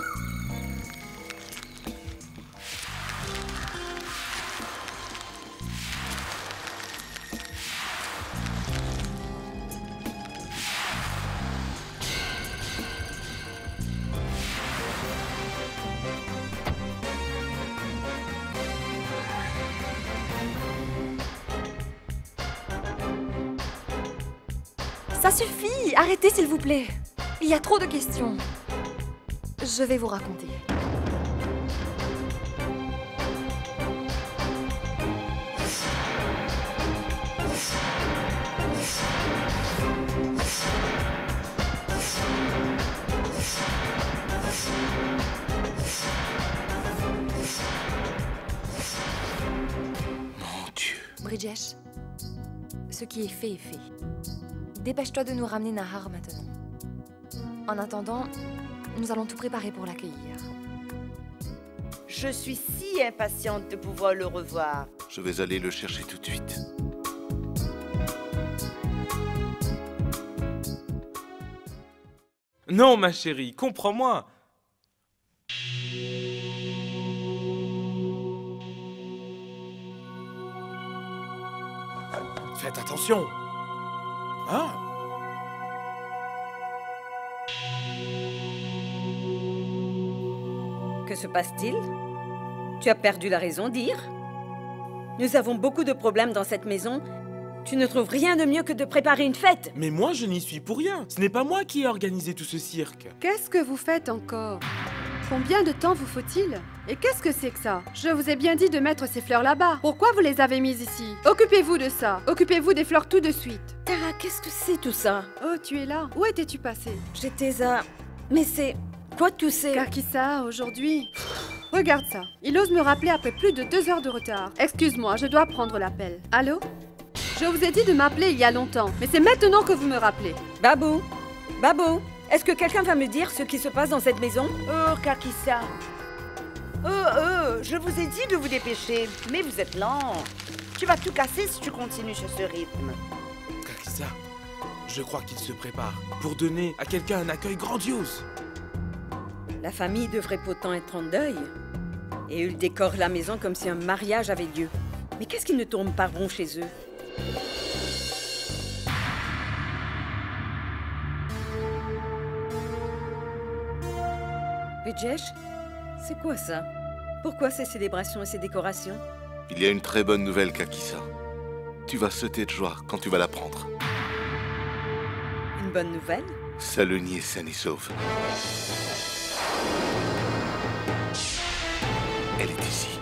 Ça suffit! Arrêtez, s'il vous plaît! Il y a trop de questions. Je vais vous raconter. Mon Dieu. Bridgesh, ce qui est fait. Dépêche-toi de nous ramener Nahar maintenant. En attendant, nous allons tout préparer pour l'accueillir. Je suis si impatiente de pouvoir le revoir. Je vais aller le chercher tout de suite. Non, ma chérie, comprends-moi. Faites attention. Ah. Que se passe-t-il? Tu as perdu la raison, dire? Nous avons beaucoup de problèmes dans cette maison. Tu ne trouves rien de mieux que de préparer une fête? Mais moi, je n'y suis pour rien. Ce n'est pas moi qui ai organisé tout ce cirque. Qu'est-ce que vous faites encore? Combien de temps vous faut-il? Et qu'est-ce que c'est que ça? Je vous ai bien dit de mettre ces fleurs là-bas. Pourquoi vous les avez mises ici? Occupez-vous de ça. Occupez-vous des fleurs tout de suite. Tara, qu'est-ce que c'est tout ça? Oh, tu es là. Où étais-tu passé? J'étais à... Mais c'est... Quoi tous ces... Kakissa, aujourd'hui... Regarde ça. Il ose me rappeler après plus de 2 heures de retard. Excuse-moi, je dois prendre l'appel. Allô? Je vous ai dit de m'appeler il y a longtemps, mais c'est maintenant que vous me rappelez. Babou? Babou? Est-ce que quelqu'un va me dire ce qui se passe dans cette maison? Oh, Kakissa. Je vous ai dit de vous dépêcher, mais vous êtes lent. Tu vas tout casser si tu continues sur ce rythme. Kakissa, je crois qu'il se prépare pour donner à quelqu'un un accueil grandiose. La famille devrait pourtant être en deuil. Et ils décorent la maison comme si un mariage avait lieu. Mais qu'est-ce qui ne tourne pas rond chez eux? Bridgesh, c'est quoi ça? Pourquoi ces célébrations et ces décorations? Il y a une très bonne nouvelle, Kakissa. Tu vas sauter de joie quand tu vas l'apprendre. Une bonne nouvelle? Saloni est saine et sauve. Elle est ici.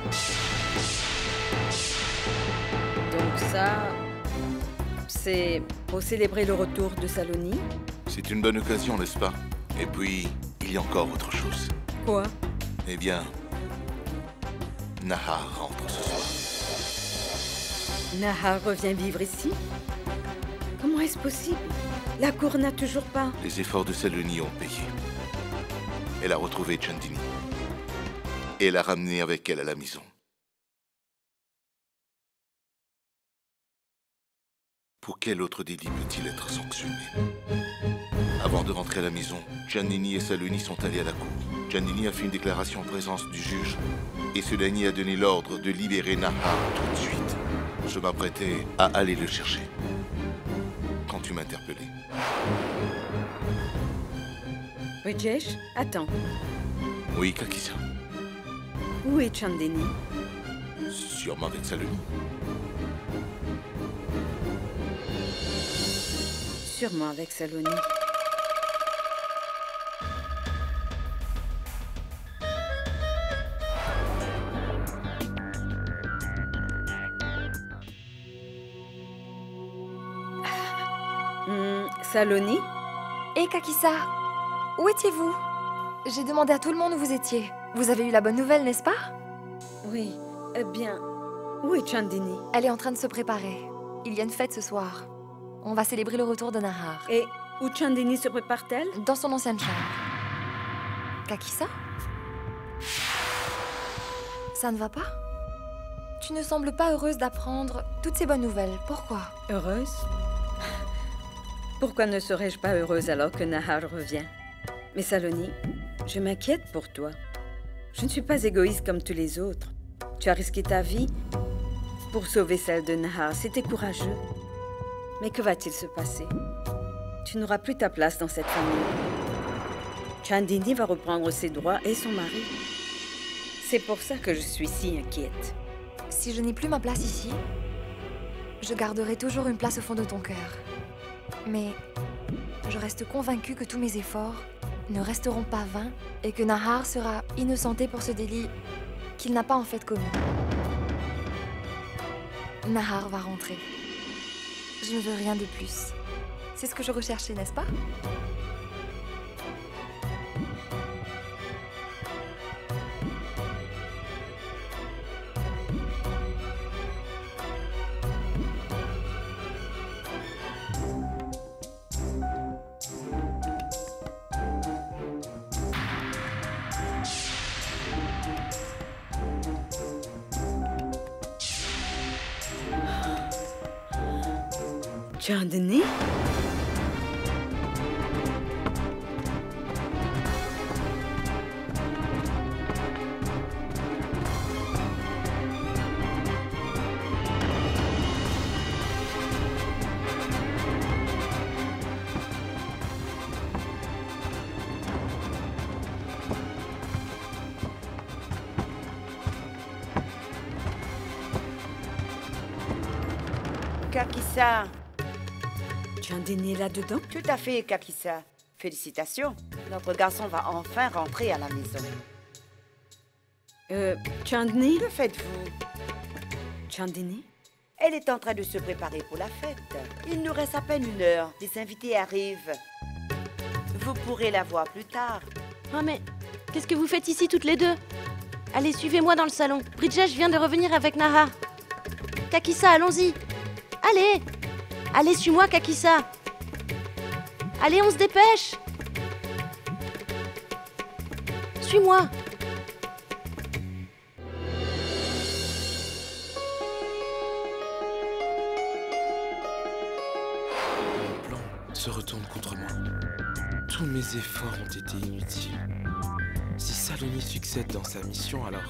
Donc ça... c'est pour célébrer le retour de Saloni? C'est une bonne occasion, n'est-ce pas? Et puis, il y a encore autre chose. Quoi? Eh bien... Nahar rentre ce soir. Nahar revient vivre ici? Comment est-ce possible? La cour n'a toujours pas... Les efforts de Saloni ont payé. Elle a retrouvé Chandini. Et l'a ramené avec elle à la maison. Pour quel autre délit peut-il être sanctionné? Avant de rentrer à la maison, Chandini et Saloni sont allés à la cour. Chandini a fait une déclaration en présence du juge et ce dernier a donné l'ordre de libérer Nahar tout de suite. Je m'apprêtais à aller le chercher quand tu m'as interpellé. Bridgesh, attends. Oui, Kakissa. Où est Chandini? Sûrement avec Saloni. Sûrement avec Saloni. Saloni? Et Kakissa, où étiez-vous? J'ai demandé à tout le monde où vous étiez. Vous avez eu la bonne nouvelle, n'est-ce pas? Oui, eh bien, où est Chandini? Elle est en train de se préparer. Il y a une fête ce soir. On va célébrer le retour de Nahar. Et où Chandini se prépare-t-elle? Dans son ancienne chambre. Kakissa? Ça ne va pas? Tu ne sembles pas heureuse d'apprendre toutes ces bonnes nouvelles. Pourquoi? Heureuse? Pourquoi ne serais-je pas heureuse alors que Nahar revient? Mais Saloni, je m'inquiète pour toi. Je ne suis pas égoïste comme tous les autres. Tu as risqué ta vie pour sauver celle de Nahar. C'était courageux. Mais que va-t-il se passer? Tu n'auras plus ta place dans cette famille. Chandini va reprendre ses droits et son mari. C'est pour ça que je suis si inquiète. Si je n'ai plus ma place ici, je garderai toujours une place au fond de ton cœur. Mais je reste convaincue que tous mes efforts ne resteront pas vains et que Nahar sera innocenté pour ce délit qu'il n'a pas en fait commis. Nahar va rentrer. Je ne veux rien de plus. C'est ce que je recherchais, n'est-ce pas? Chandini? Kakissa. Chandini est là-dedans? Tout à fait, Kakissa. Félicitations. Notre garçon va enfin rentrer à la maison. Chandni? Que faites-vous? Chandni? Elle est en train de se préparer pour la fête. Il nous reste à peine 1 heure. Les invités arrivent. Vous pourrez la voir plus tard. Oh mais, qu'est-ce que vous faites ici toutes les deux? Allez, suivez-moi dans le salon. Bridgesh vient de revenir avec Nahar. Kakissa, allons-y. Allez! Allez, suis-moi, Kakissa. Allez, on se dépêche. Suis-moi. Mon plan se retourne contre moi. Tous mes efforts ont été inutiles. Si Saloni succède dans sa mission, alors...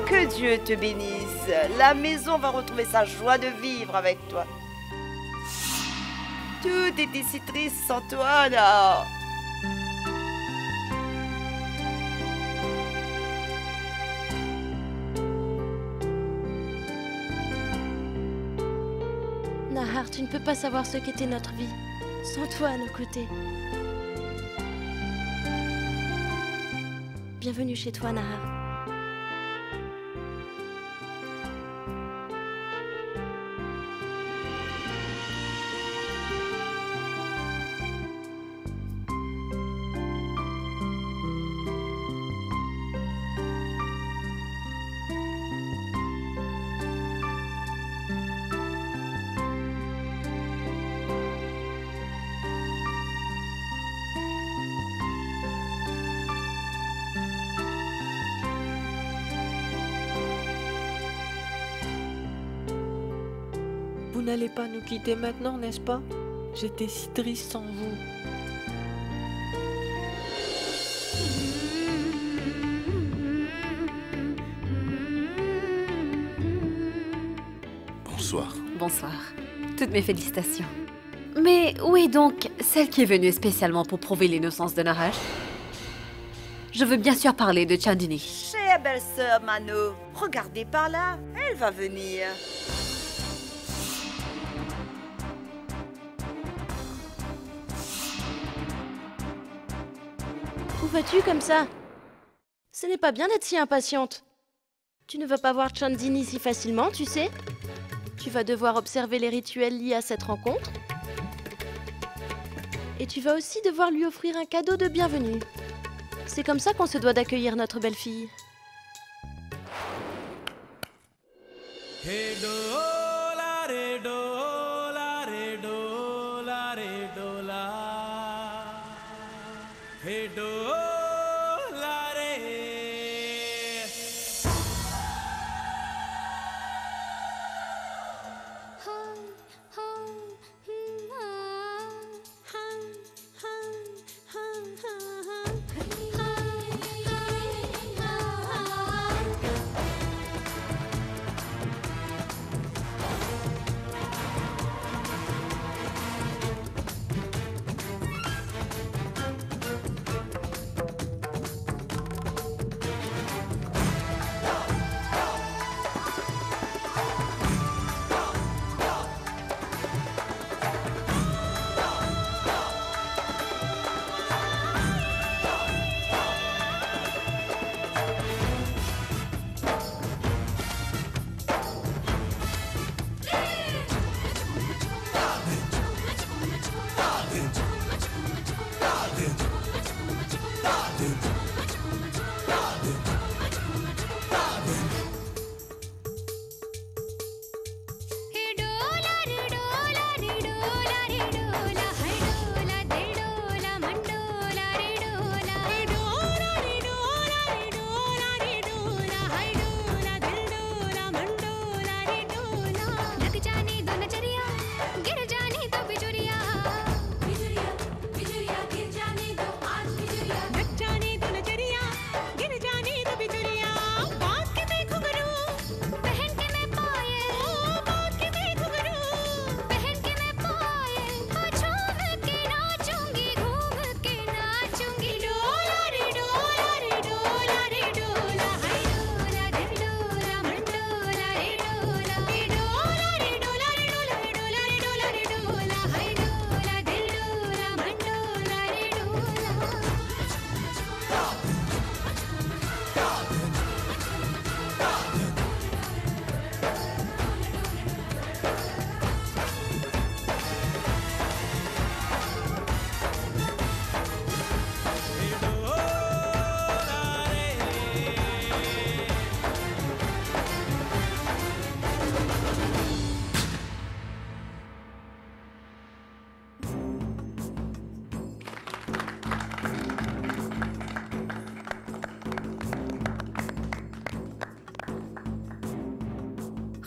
Que Dieu te bénisse. La maison va retrouver sa joie de vivre avec toi. Tout était si triste sans toi, là. Nahar, tu ne peux pas savoir ce qu'était notre vie sans toi à nos côtés. Bienvenue chez toi, Nahar. Vous n'allez pas nous quitter maintenant, n'est-ce pas? J'étais si triste sans vous. Bonsoir. Bonsoir. Toutes mes félicitations. Mais où est donc celle qui est venue spécialement pour prouver l'innocence de Naresh? Je veux bien sûr parler de Chandini. Chère belle-sœur Mano, regardez par là, elle va venir. Où vas-tu comme ça? Ce n'est pas bien d'être si impatiente. Tu ne vas pas voir Chandini si facilement, tu sais. Tu vas devoir observer les rituels liés à cette rencontre. Et tu vas aussi devoir lui offrir un cadeau de bienvenue. C'est comme ça qu'on se doit d'accueillir notre belle-fille.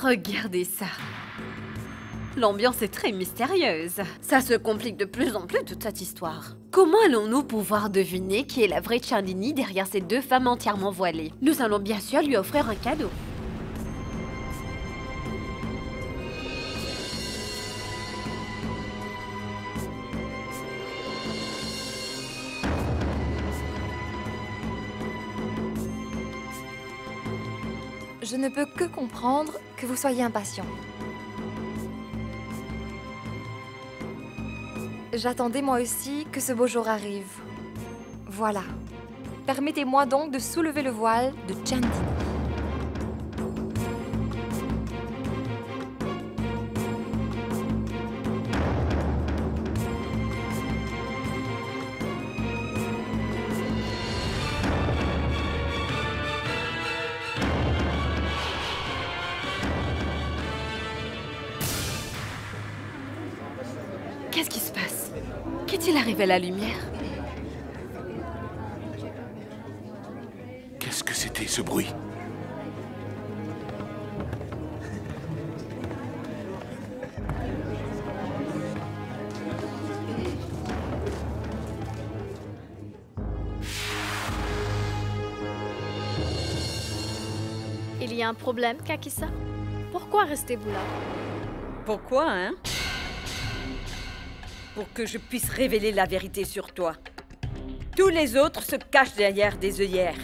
Regardez ça. L'ambiance est très mystérieuse. Ça se complique de plus en plus toute cette histoire. Comment allons-nous pouvoir deviner qui est la vraie Chandini derrière ces deux femmes entièrement voilées? Nous allons bien sûr lui offrir un cadeau. Je ne peux que comprendre que vous soyez impatient. J'attendais moi aussi que ce beau jour arrive. Voilà. Permettez-moi donc de soulever le voile de Chandini. Qu'est-ce qui se passe? Qu'est-il arrivé à la lumière? Qu'est-ce que c'était ce bruit? Il y a un problème, Kakisa? Pourquoi restez-vous là? Pourquoi, hein? Pour que je puisse révéler la vérité sur toi. Tous les autres se cachent derrière des œillères.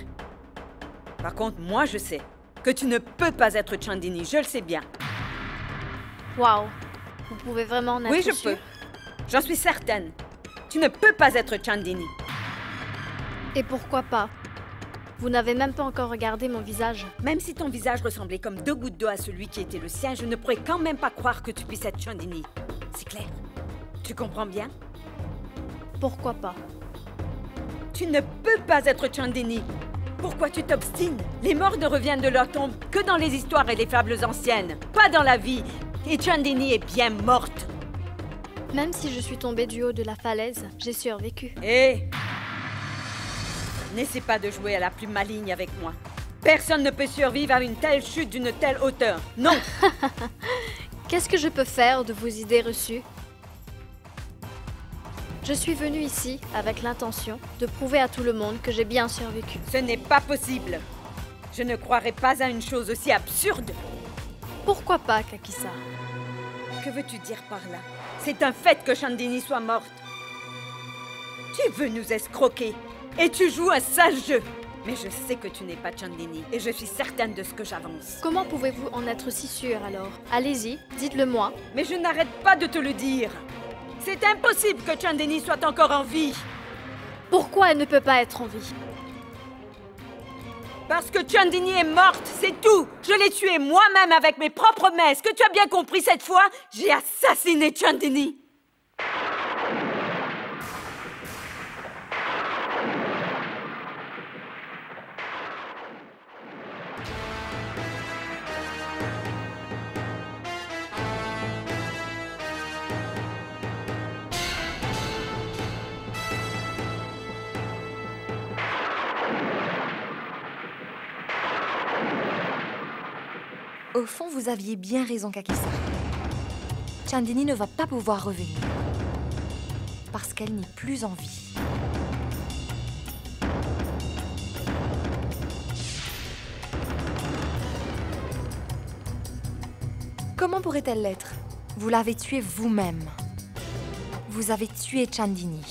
Par contre, moi, je sais que tu ne peux pas être Chandini, je le sais bien. Waouh! Vous pouvez vraiment en être Oui, je sûr? peux. J'en suis certaine. Tu ne peux pas être Chandini. Et pourquoi pas? Vous n'avez même pas encore regardé mon visage. Même si ton visage ressemblait comme deux gouttes d'eau à celui qui était le sien, je ne pourrais quand même pas croire que tu puisses être Chandini. C'est clair? Tu comprends bien? Pourquoi pas? Tu ne peux pas être Chandini. Pourquoi tu t'obstines? Les morts ne reviennent de leur tombe que dans les histoires et les fables anciennes, pas dans la vie. Et Chandini est bien morte. Même si je suis tombée du haut de la falaise, j'ai survécu. Hé! N'essaie pas de jouer à la plus maligne avec moi. Personne ne peut survivre à une telle chute d'une telle hauteur. Non! Qu'est-ce que je peux faire de vos idées reçues? Je suis venue ici avec l'intention de prouver à tout le monde que j'ai bien survécu. Ce n'est pas possible. Je ne croirais pas à une chose aussi absurde. Pourquoi pas, Kakisa? Que veux-tu dire par là? C'est un fait que Chandini soit morte. Tu veux nous escroquer et tu joues un sale jeu. Mais je sais que tu n'es pas Chandini et je suis certaine de ce que j'avance. Comment pouvez-vous en être si sûre alors? Allez-y, dites-le moi. Mais je n'arrête pas de te le dire. C'est impossible que Chandini soit encore en vie. Pourquoi elle ne peut pas être en vie? Parce que Chandini est morte, c'est tout. Je l'ai tuée moi-même avec mes propres mains. Est-ce que tu as bien compris cette fois? J'ai assassiné Chandini. Au fond, vous aviez bien raison, Kakisa. Chandini ne va pas pouvoir revenir. Parce qu'elle n'est plus en vie. Comment pourrait-elle l'être? Vous l'avez tuée vous-même. Vous avez tué Chandini.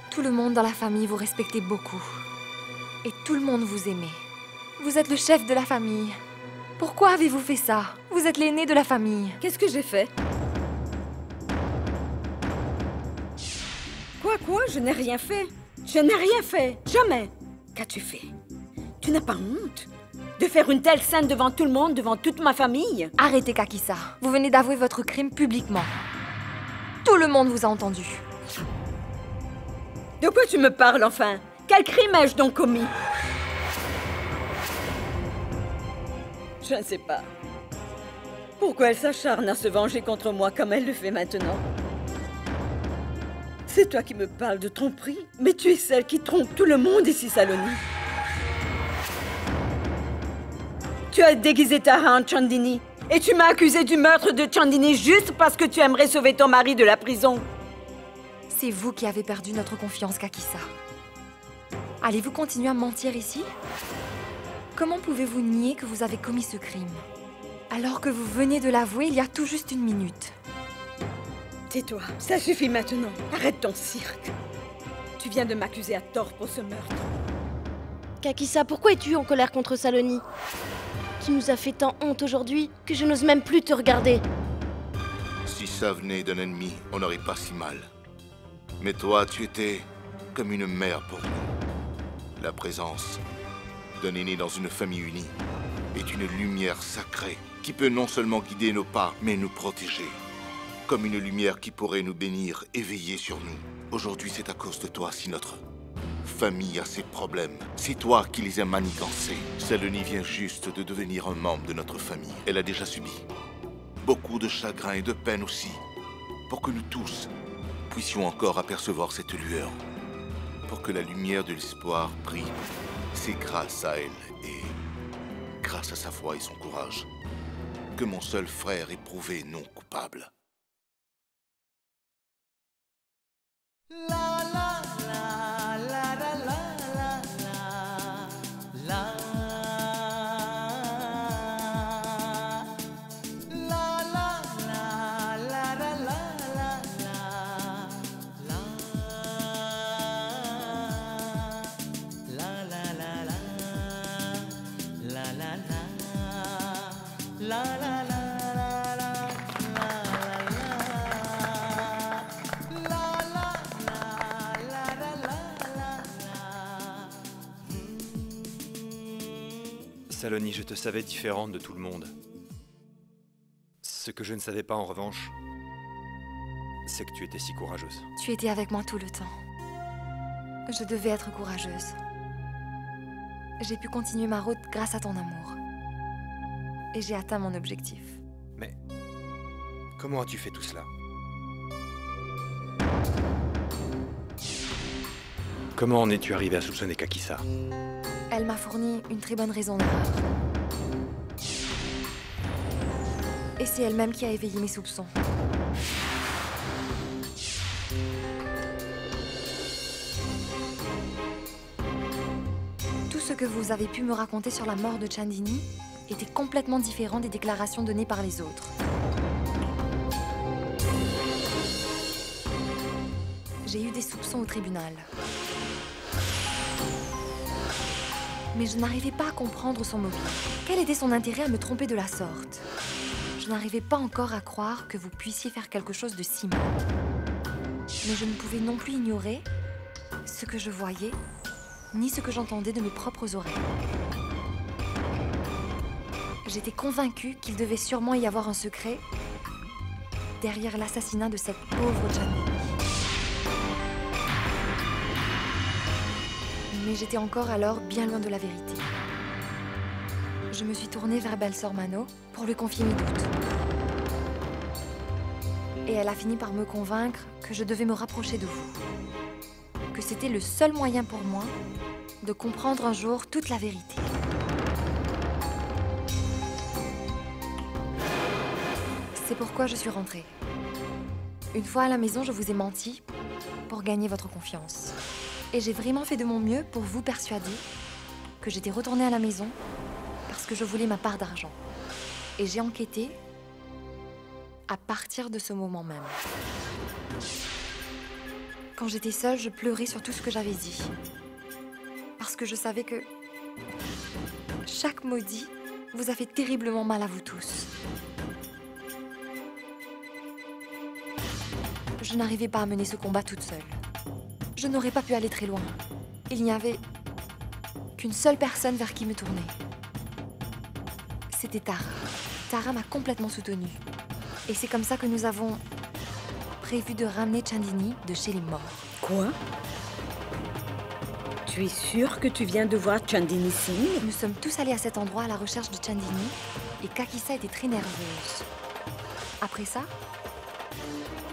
Tout le monde dans la famille vous respectait beaucoup. Et tout le monde vous aimait. Vous êtes le chef de la famille. Pourquoi avez-vous fait ça? Vous êtes l'aîné de la famille. Qu'est-ce que j'ai fait? Quoi? Je n'ai rien fait. Je n'ai rien fait. Jamais. Qu'as-tu fait? Tu n'as pas honte de faire une telle scène devant tout le monde, devant toute ma famille? Arrêtez, Kakisa. Vous venez d'avouer votre crime publiquement. Tout le monde vous a entendu. De quoi tu me parles, enfin? Quel crime ai-je donc commis? Je ne sais pas. Pourquoi elle s'acharne à se venger contre moi comme elle le fait maintenant? C'est toi qui me parles de tromperie? Mais tu es celle qui trompe tout le monde ici, Saloni. Tu as déguisé Tara en Chandini. Et tu m'as accusé du meurtre de Chandini juste parce que tu aimerais sauver ton mari de la prison. C'est vous qui avez perdu notre confiance, Kakisa. Allez-vous continuer à mentir ici? Comment pouvez-vous nier que vous avez commis ce crime, alors que vous venez de l'avouer il y a tout juste une minute? Tais-toi, ça suffit maintenant. Arrête ton cirque. Tu viens de m'accuser à tort pour ce meurtre. Kakisa, pourquoi es-tu en colère contre Saloni? Tu nous as fait tant honte aujourd'hui que je n'ose même plus te regarder. Si ça venait d'un ennemi, on n'aurait pas si mal. Mais toi, tu étais comme une mère pour nous. La présence d'un aîné dans une famille unie est une lumière sacrée qui peut non seulement guider nos pas, mais nous protéger. Comme une lumière qui pourrait nous bénir et veiller sur nous. Aujourd'hui, c'est à cause de toi si notre famille a ses problèmes. C'est toi qui les as manigancés. Saloni vient juste de devenir un membre de notre famille. Elle a déjà subi beaucoup de chagrin et de peine aussi. Pour que nous tous puissions encore apercevoir cette lueur. Pour que la lumière de l'espoir brille. C'est grâce à elle et grâce à sa foi et son courage que mon seul frère est prouvé non coupable. Saloni, je te savais différente de tout le monde. Ce que je ne savais pas en revanche, c'est que tu étais si courageuse. Tu étais avec moi tout le temps. Je devais être courageuse. J'ai pu continuer ma route grâce à ton amour. Et j'ai atteint mon objectif. Mais comment as-tu fait tout cela? Comment en es-tu arrivé à soupçonner Kakisa? Elle m'a fourni une très bonne raison d'erreur. Et c'est elle-même qui a éveillé mes soupçons. Tout ce que vous avez pu me raconter sur la mort de Chandini était complètement différent des déclarations données par les autres. J'ai eu des soupçons au tribunal. Mais je n'arrivais pas à comprendre son mobile. Quel était son intérêt à me tromper de la sorte? Je n'arrivais pas encore à croire que vous puissiez faire quelque chose de si mal. Mais je ne pouvais non plus ignorer ce que je voyais, ni ce que j'entendais de mes propres oreilles. J'étais convaincue qu'il devait sûrement y avoir un secret derrière l'assassinat de cette pauvre Chandini. Mais j'étais encore alors bien loin de la vérité. Je me suis tournée vers Belle-Sœur Mano pour lui confier mes doutes. Et elle a fini par me convaincre que je devais me rapprocher de vous. Que c'était le seul moyen pour moi de comprendre un jour toute la vérité. C'est pourquoi je suis rentrée. Une fois à la maison, je vous ai menti pour gagner votre confiance. Et j'ai vraiment fait de mon mieux pour vous persuader que j'étais retournée à la maison parce que je voulais ma part d'argent. Et j'ai enquêté à partir de ce moment même. Quand j'étais seule, je pleurais sur tout ce que j'avais dit. Parce que je savais que Chaque mot dit vous a fait terriblement mal à vous tous. Je n'arrivais pas à mener ce combat toute seule. Je n'aurais pas pu aller très loin. Il n'y avait qu'une seule personne vers qui me tourner. C'était Tara. Tara m'a complètement soutenue. Et c'est comme ça que nous avons prévu de ramener Chandini de chez les morts. Quoi? Tu es sûre que tu viens de voir Chandini Singh? Nous sommes tous allés à cet endroit à la recherche de Chandini et Kakisa était très nerveuse. Après ça,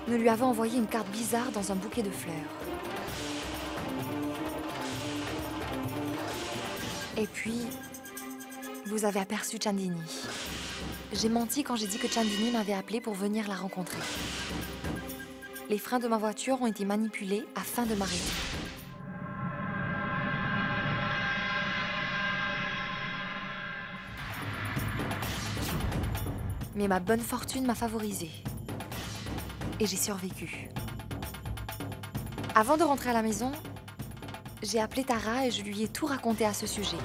nous lui avons envoyé une carte bizarre dans un bouquet de fleurs. Et puis, vous avez aperçu Chandini. J'ai menti quand j'ai dit que Chandini m'avait appelé pour venir la rencontrer. Les freins de ma voiture ont été manipulés afin de m'arrêter. Mais ma bonne fortune m'a favorisée. Et j'ai survécu. Avant de rentrer à la maison, j'ai appelé Tara et je lui ai tout raconté à ce sujet.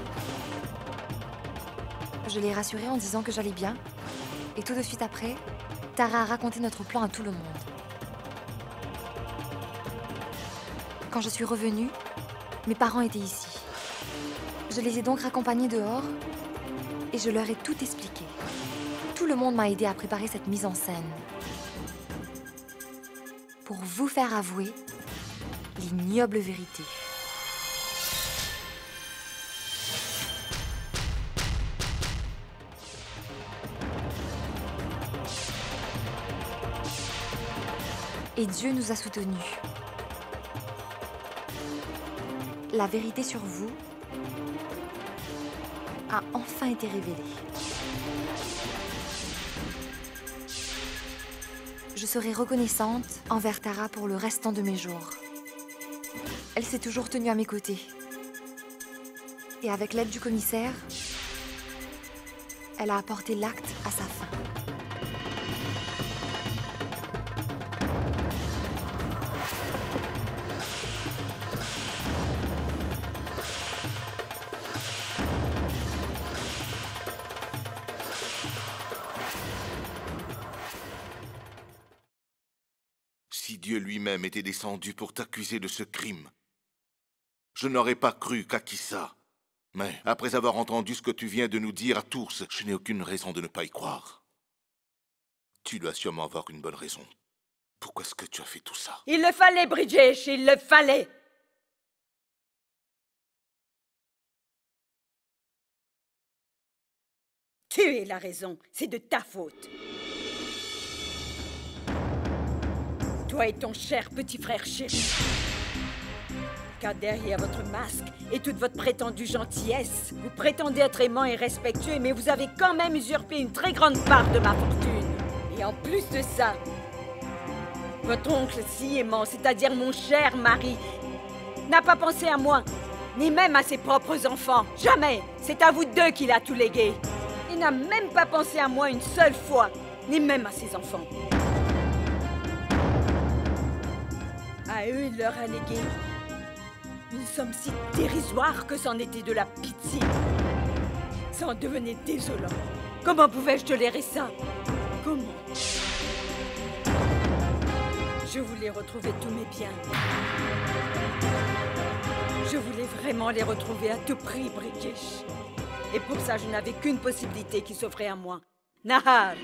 Je l'ai rassurée en disant que j'allais bien. Et tout de suite après, Tara a raconté notre plan à tout le monde. Quand je suis revenue, mes parents étaient ici. Je les ai donc raccompagnés dehors et je leur ai tout expliqué. Tout le monde m'a aidé à préparer cette mise en scène. Pour vous faire avouer l'ignoble vérité. Et Dieu nous a soutenus. La vérité sur vous a enfin été révélée. Je serai reconnaissante envers Tara pour le restant de mes jours. Elle s'est toujours tenue à mes côtés. Et avec l'aide du commissaire, elle a apporté l'acte à sa fin. Si Dieu lui-même était descendu pour t'accuser de ce crime, je n'aurais pas cru Kakisa. Mais après avoir entendu ce que tu viens de nous dire à tous, je n'ai aucune raison de ne pas y croire. Tu dois sûrement avoir une bonne raison. Pourquoi est-ce que tu as fait tout ça? Il le fallait, Bridgesh, il le fallait. Tu es la raison, c'est de ta faute. Toi et ton cher petit frère chéri. Car derrière votre masque et toute votre prétendue gentillesse, vous prétendez être aimant et respectueux, mais vous avez quand même usurpé une très grande part de ma fortune. Et en plus de ça, votre oncle si aimant, c'est-à-dire mon cher mari, n'a pas pensé à moi, ni même à ses propres enfants. Jamais. C'est à vous deux qu'il a tout légué. Il n'a même pas pensé à moi une seule fois, ni même à ses enfants. À eux, il leur a légué une somme si dérisoire que c'en était de la pitié. Ça en devenait désolant. Comment pouvais-je tolérer ça? Comment? Je voulais retrouver tous mes biens. Je voulais vraiment les retrouver à tout prix, Bridgesh. Et pour ça, je n'avais qu'une possibilité qui s'offrait à moi. Nahar.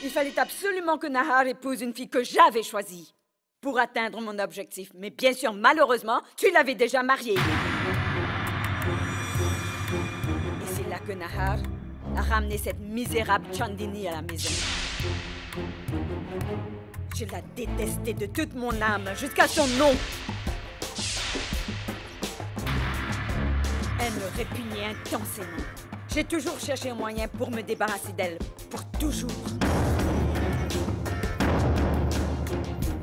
Il fallait absolument que Nahar épouse une fille que j'avais choisie pour atteindre mon objectif. Mais bien sûr, malheureusement, tu l'avais déjà mariée. Et c'est là que Nahar a ramené cette misérable Chandini à la maison. Je la détestais de toute mon âme, jusqu'à son nom. Elle me répugnait intensément. J'ai toujours cherché un moyen pour me débarrasser d'elle, pour toujours.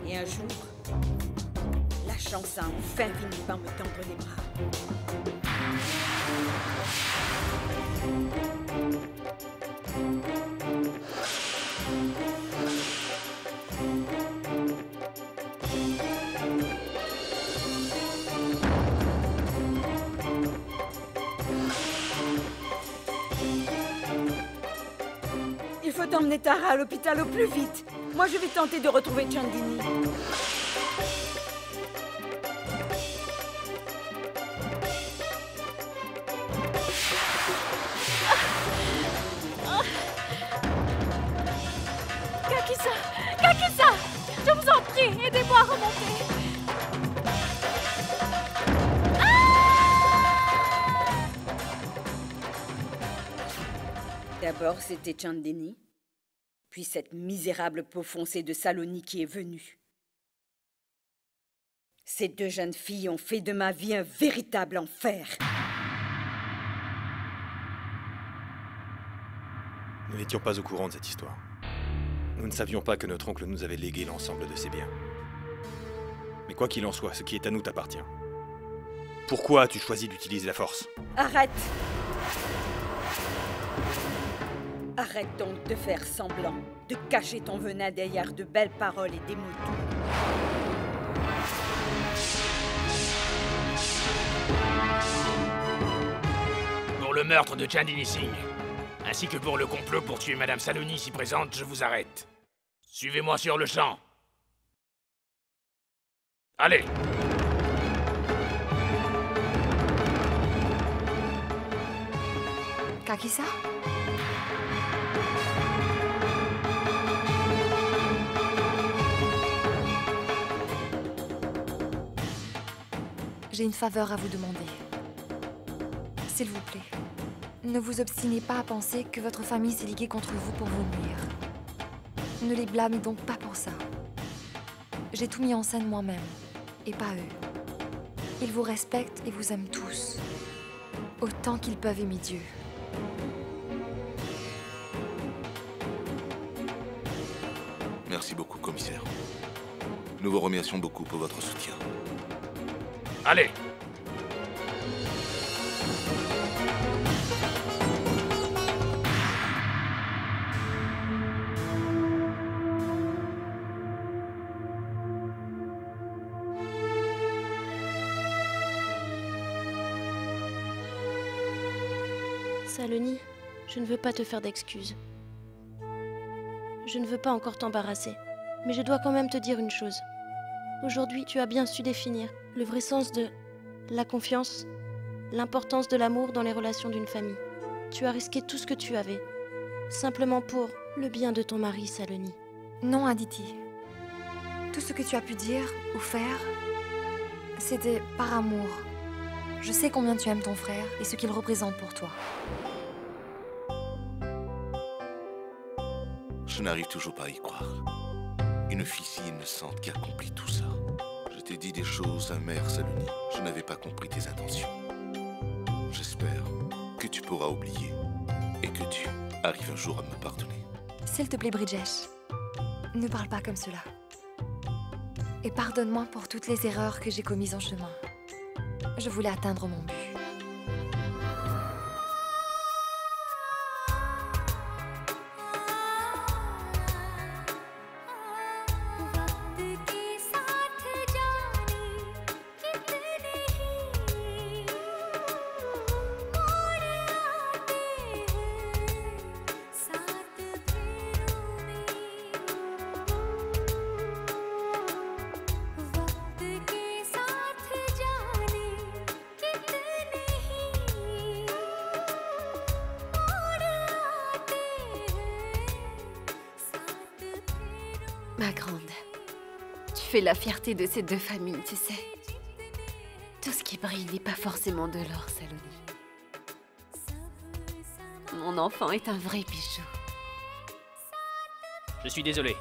Et un jour, la chance a enfin fini par me tendre les bras. faut emmener Tara à l'hôpital au plus vite. Moi, je vais tenter de retrouver Chandini. Kakisa! Kakisa! Je vous en prie, aidez-moi à remonter! D'abord, c'était Chandini, puis cette misérable peau foncée de Saloni qui est venue. Ces deux jeunes filles ont fait de ma vie un véritable enfer. Nous n'étions pas au courant de cette histoire. Nous ne savions pas que notre oncle nous avait légué l'ensemble de ses biens. Mais quoi qu'il en soit, ce qui est à nous t'appartient. Pourquoi as-tu choisi d'utiliser la force? Arrête! Arrête donc de faire semblant, de cacher ton venin derrière de belles paroles et des mots doux. Pour le meurtre de Chandini Singh, ainsi que pour le complot pour tuer Madame Saloni ici présente, je vous arrête. Suivez-moi sur le champ. Allez! Kakisa? J'ai une faveur à vous demander. S'il vous plaît, ne vous obstinez pas à penser que votre famille s'est liguée contre vous pour vous nuire. Ne les blâmez donc pas pour ça. J'ai tout mis en scène moi-même, et pas eux. Ils vous respectent et vous aiment tous, autant qu'ils peuvent aimer Dieu. Merci beaucoup, commissaire. Nous vous remercions beaucoup pour votre soutien. Allez! Saloni, je ne veux pas te faire d'excuses. Je ne veux pas encore t'embarrasser, mais je dois quand même te dire une chose. Aujourd'hui, tu as bien su définir le vrai sens de la confiance, l'importance de l'amour dans les relations d'une famille. Tu as risqué tout ce que tu avais, simplement pour le bien de ton mari, Saloni. Non, Aditi. Tout ce que tu as pu dire ou faire, c'était par amour. Je sais combien tu aimes ton frère et ce qu'il représente pour toi. Je n'arrive toujours pas à y croire. Une fille si innocente qui accomplit tout ça. Je t'ai dit des choses amères, Saloni. Je n'avais pas compris tes intentions. J'espère que tu pourras oublier et que tu arrives un jour à me pardonner. S'il te plaît, Bridgesh, ne parle pas comme cela. Et pardonne-moi pour toutes les erreurs que j'ai commises en chemin. Je voulais atteindre mon but. Ma grande, tu fais la fierté de ces deux familles, tu sais. Tout ce qui brille n'est pas forcément de l'or, Saloni. Mon enfant est un vrai bijou. Je suis désolé,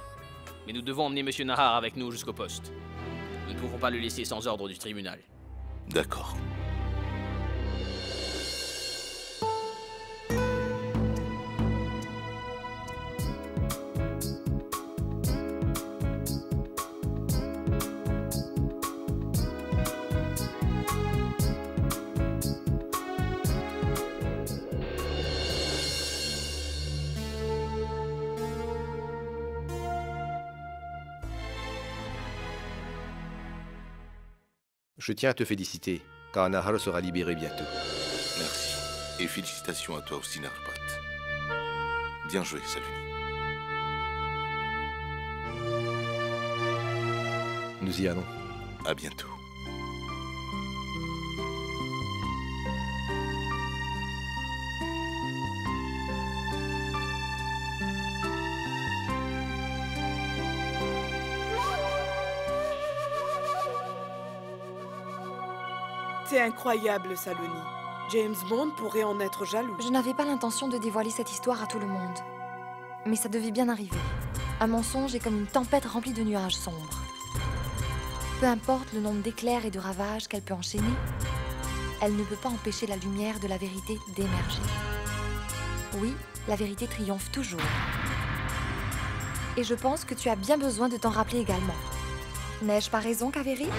mais nous devons emmener Monsieur Nahar avec nous jusqu'au poste. Nous ne pouvons pas le laisser sans ordre du tribunal. D'accord. Je tiens à te féliciter, car Nahar sera libéré bientôt. Merci. Et félicitations à toi aussi, Narpat. Bien joué, Saloni. Nous y allons. À bientôt. C'est incroyable, Saloni. James Bond pourrait en être jaloux. Je n'avais pas l'intention de dévoiler cette histoire à tout le monde. Mais ça devait bien arriver. Un mensonge est comme une tempête remplie de nuages sombres. Peu importe le nombre d'éclairs et de ravages qu'elle peut enchaîner, elle ne peut pas empêcher la lumière de la vérité d'émerger. Oui, la vérité triomphe toujours. Et je pense que tu as bien besoin de t'en rappeler également. N'ai-je pas raison, Kaveri?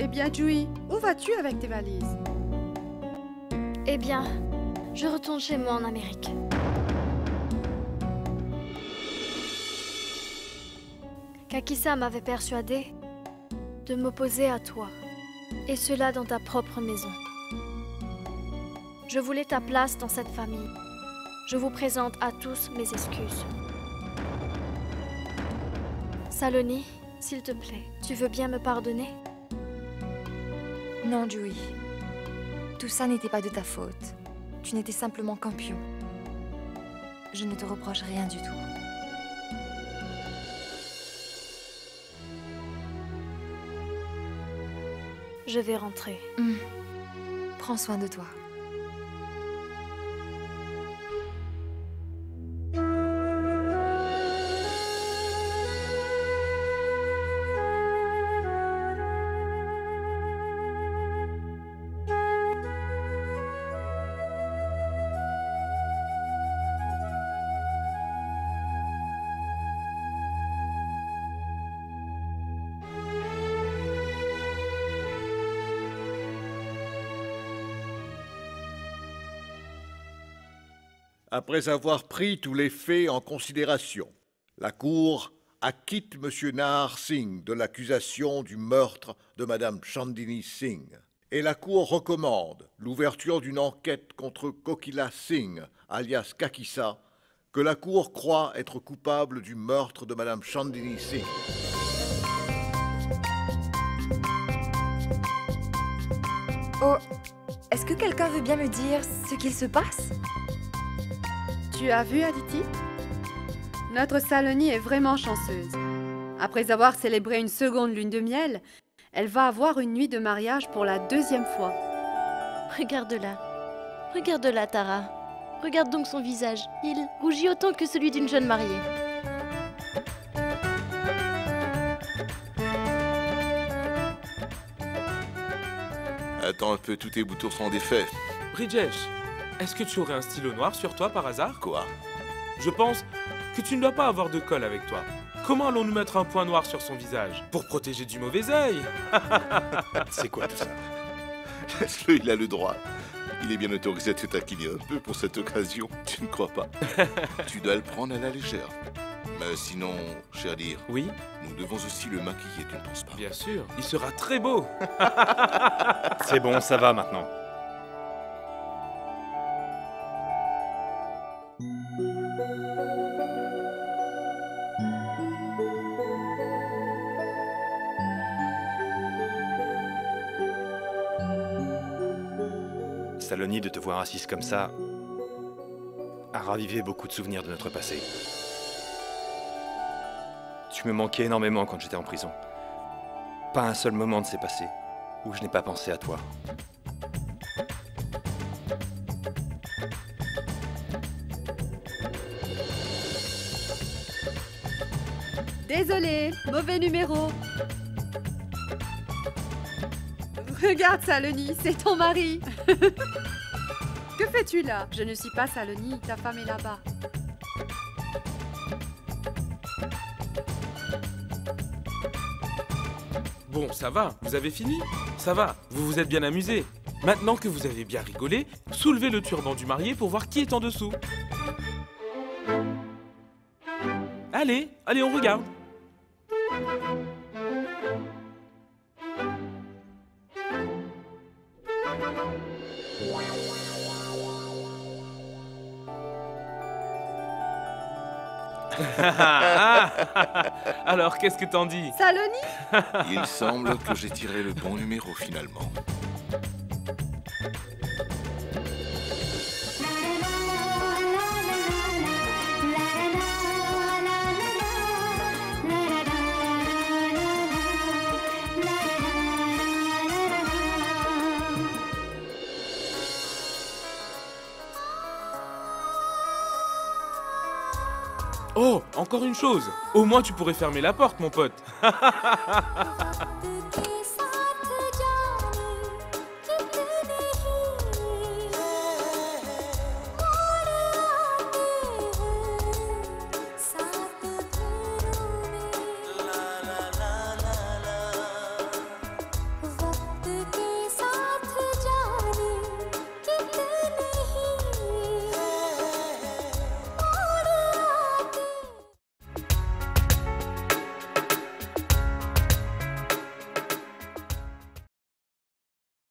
Eh bien, Jui, où vas-tu avec tes valises? Eh bien, je retourne chez moi en Amérique. Kakisa m'avait persuadé de m'opposer à toi, et cela dans ta propre maison. Je voulais ta place dans cette famille. Je vous présente à tous mes excuses. Saloni, s'il te plaît, tu veux bien me pardonner? Non, Jui. Tout ça n'était pas de ta faute. Tu n'étais simplement qu'un pion. Je ne te reproche rien du tout. Je vais rentrer. Prends soin de toi. Après avoir pris tous les faits en considération, la Cour acquitte M. Nahar Singh de l'accusation du meurtre de Mme Chandini Singh. Et la Cour recommande l'ouverture d'une enquête contre Kokila Singh, alias Kakisa, que la Cour croit être coupable du meurtre de Mme Chandini Singh. Oh, est-ce que quelqu'un veut bien me dire ce qu'il se passe? Tu as vu, Aditi? Notre Saloni est vraiment chanceuse. Après avoir célébré une seconde lune de miel, elle va avoir une nuit de mariage pour la 2e fois. Regarde-la. Regarde-la, Tara. Regarde donc son visage. Il rougit autant que celui d'une jeune mariée. Attends un peu, tous tes boutons sont défaits. Bridgesh, est-ce que tu aurais un stylo noir sur toi par hasard? Quoi? Je pense que tu ne dois pas avoir de colle avec toi. Comment allons-nous mettre un point noir sur son visage? Pour protéger du mauvais œil. C'est quoi tout ça? Laisse-le, il a le droit. Il est bien autorisé à te taquiner un peu pour cette occasion, tu ne crois pas? Tu dois le prendre à la légère. Mais sinon, cher dire, oui, nous devons aussi le maquiller, tu ne penses pas? Bien sûr, il sera très beau. C'est bon, ça va maintenant. Saloni, de te voir assise comme ça a ravivé beaucoup de souvenirs de notre passé. Tu me manquais énormément quand j'étais en prison. Pas un seul moment ne s'est passé où je n'ai pas pensé à toi. Désolée, mauvais numéro. Regarde, Saloni, c'est ton mari. Que fais-tu là? Je ne suis pas Saloni, ta femme est là-bas. Bon, ça va, vous avez fini? Ça va, vous vous êtes bien amusé. Maintenant que vous avez bien rigolé, soulevez le turban du marié pour voir qui est en dessous. Allez, allez, on regarde. Alors, qu'est-ce que t'en dis? Saloni? Il semble que j'ai tiré le bon numéro finalement. Oh, encore une chose. Au moins, tu pourrais fermer la porte, mon pote.